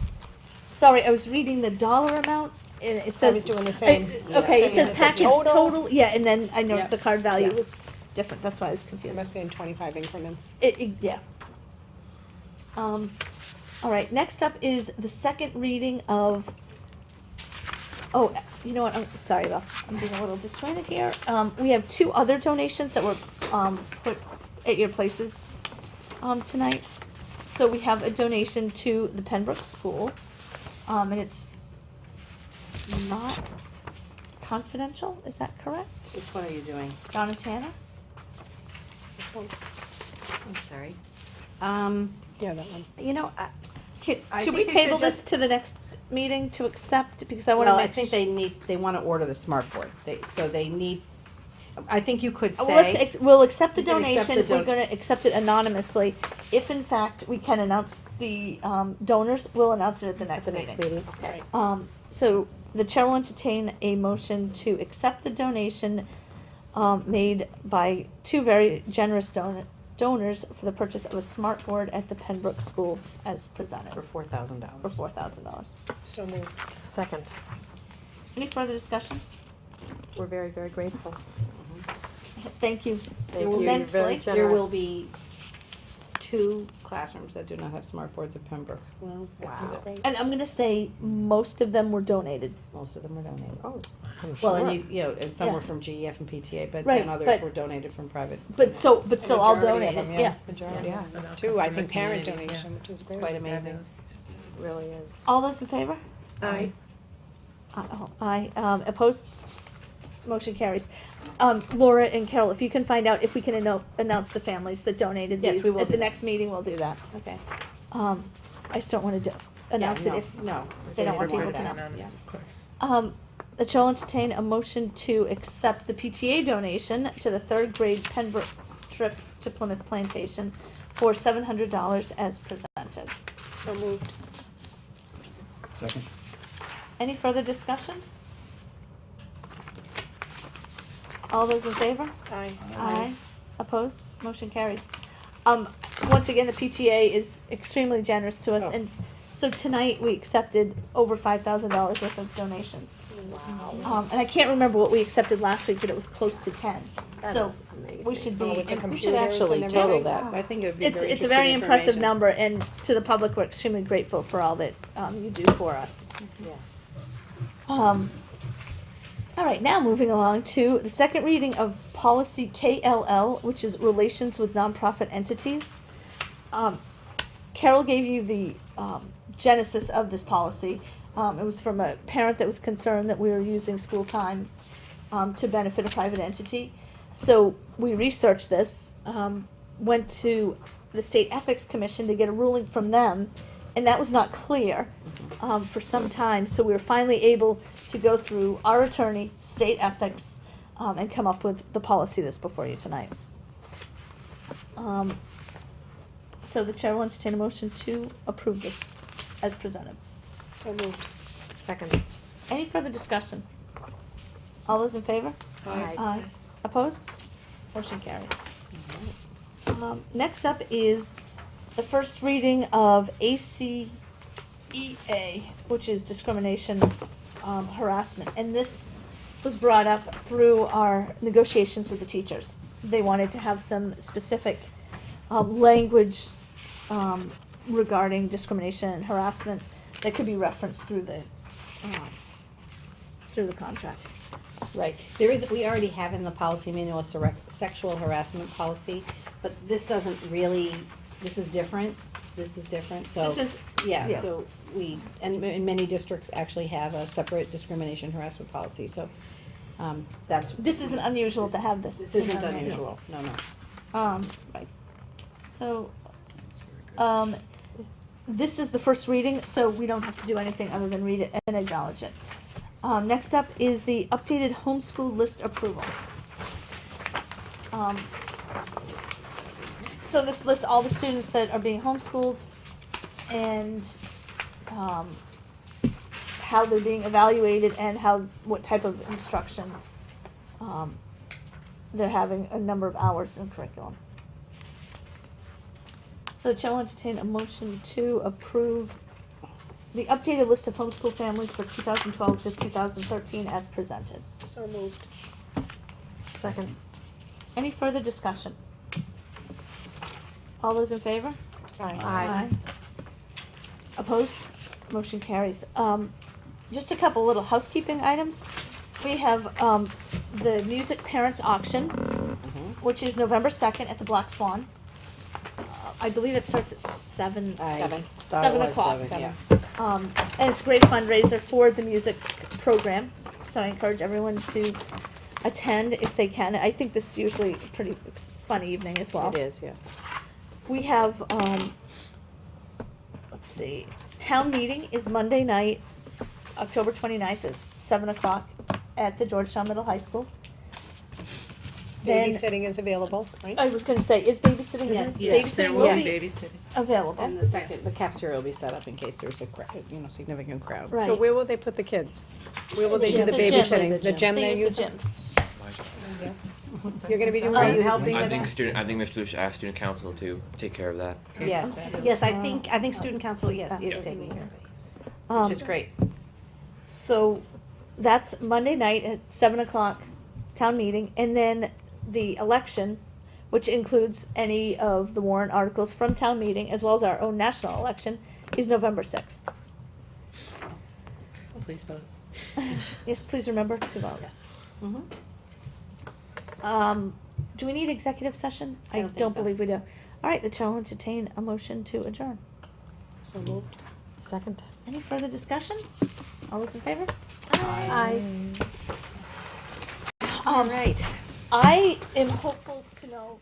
Sorry, I was reading the dollar amount, and it says. I was doing the same. Okay, Yeah. it says Same. package Total. total, yeah, and then I noticed Yeah. the card value Yeah. was different, that's why I was It confused. must be in 25 increments. Yeah. All right, next up is the second reading of, oh, you know what, I'm sorry, Beth, I'm being a little disjointed here. We have two other donations that were, put at your places, tonight. So we have a donation to the Pembroke School, and it's not confidential, is that correct? Which one are you doing? Donna Tanner? This one? I'm sorry. Yeah, that one. You know, I Should we think you table should this just- to the next meeting to accept, because I wanna Well, I make think they wanna order the smart board. So they need, I think you could Well, say. we'll accept the You can accept donation, the we're gonna accept it anonymously. If in fact we can announce the, donors, we'll announce it at the next meeting. Okay. So the chair will entertain a motion to accept the donation, made by two very generous donors for the purchase of a smart board at the Pembroke School as presented. For $4,000. For $4,000. So moved. Second. Any further discussion? We're very, very grateful. Thank you Thank you. You're very immensely. There will be two classrooms that do not have smart boards at Pembroke. Well, Wow. that's great. And I'm gonna say most of them were donated. Most of them were donated. Oh, I'm Well, sure. and and some Yeah. were from GEF and PTA, but Right, then others but- were donated from private. But still all Majority of donated, them, yeah. Majority, yeah. Two, I From the think, parent community, donation, which is great. Quite amazing. Really is. All those in favor? Aye. Aye. Opposed? Motion carries. Laura and Carol, if you can find out if we can announce the families that donated Yes, these. we will At do the that. next meeting, we'll do that. Okay. I just don't wanna announce it no, if no. they don't want They people don't to want know. that. Yeah. Of course. The chair will entertain a motion to accept the PTA donation to the third grade Pembroke trip to Plymouth Plantation for $700 as presented. So moved. Second? Any further discussion? All those in favor? Aye. Aye. Opposed? Motion carries. Once again, the PTA is extremely generous to us, Oh. and so tonight we accepted over $5,000 worth of donations. Wow. And I can't remember what we accepted last week, but it was close to 10. That So is amazing. we should be, Oh, with the We should computers actually and total everything. that. I think it would be it's very a very interesting impressive information. number, and to the public, we're extremely grateful for all that you do for us. Yes. All right, now moving along to the second reading of policy KLL, which is relations with nonprofit entities. Carol gave you the genesis of this policy. It was from a parent that was concerned that we were using school time to benefit a private entity. So we researched this, went to the State Ethics Commission to get a ruling from them, and that was not clear for some time. So we were finally able to go through our attorney, state ethics, and come up with the policy that's before you tonight. So the chair will entertain a motion to approve this as presented. So moved. Second. Any further discussion? All those in favor? Aye. Opposed? Motion carries. Next up is the first reading of ACEA, which is discrimination harassment. And this was brought up through our negotiations with the teachers. They wanted to have some specific language regarding discrimination and harassment that could be referenced through the contract. Right, we already have in the policy manual a sexual harassment policy, but this doesn't really, this is different, so. This is- Yeah, yeah. so and many districts actually have a separate discrimination harassment policy, so, that's. This isn't unusual to have this. This in isn't our manual. unusual, no. Right. So, this is the first reading, so we don't have to do anything other than read it and acknowledge it. Next up is the updated homeschool list approval. So this lists all the students that are being homeschooled and, how they're being evaluated and what type of instruction, they're having a number of hours in curriculum. So the chair will entertain a motion to approve the updated list of homeschool families for 2012 to 2013 as presented. So moved. Second. Any further discussion? All those in favor? Aye. Opposed? Motion carries. Just a couple little housekeeping items. We have the music parents auction, which is November 2nd at the Black Swan. I believe it starts at 7. Seven. 7 o'clock. Yeah. And it's a great fundraiser for the music program, so I encourage everyone to attend if they can. I think this is usually a pretty fun evening as well. It is, yes. We have, let's see, town meeting is Monday night, October 29th at 7 o'clock at the Georgetown Middle High School. Then- Babysitting is available, right? I was gonna say, is babysitting, Yes. babysitting will will be be babysitting. available. And the cafeteria will be set up in case there's a significant crowd. Right. So where will they put the kids? Where will they do the The gym. babysitting? The gym They they use use? the gyms. You're gonna be doing Are that? you helping I with think that? I think the student asked student council to take care of that. Yes, yes, I think student council, yes, is taking care of it, which is great. So that's Monday night at 7 o'clock, town meeting, and then the election, which includes any of the warrant articles from town meeting, as well as our own national election, is November 6th. Please vote. Yes, please remember to vote. Yes. Do we need executive session? I don't think so. believe we do. All right, the chair will entertain a motion to adjourn. So moved. Second. Any further discussion? All those in favor? Aye. All right. I am hopeful to know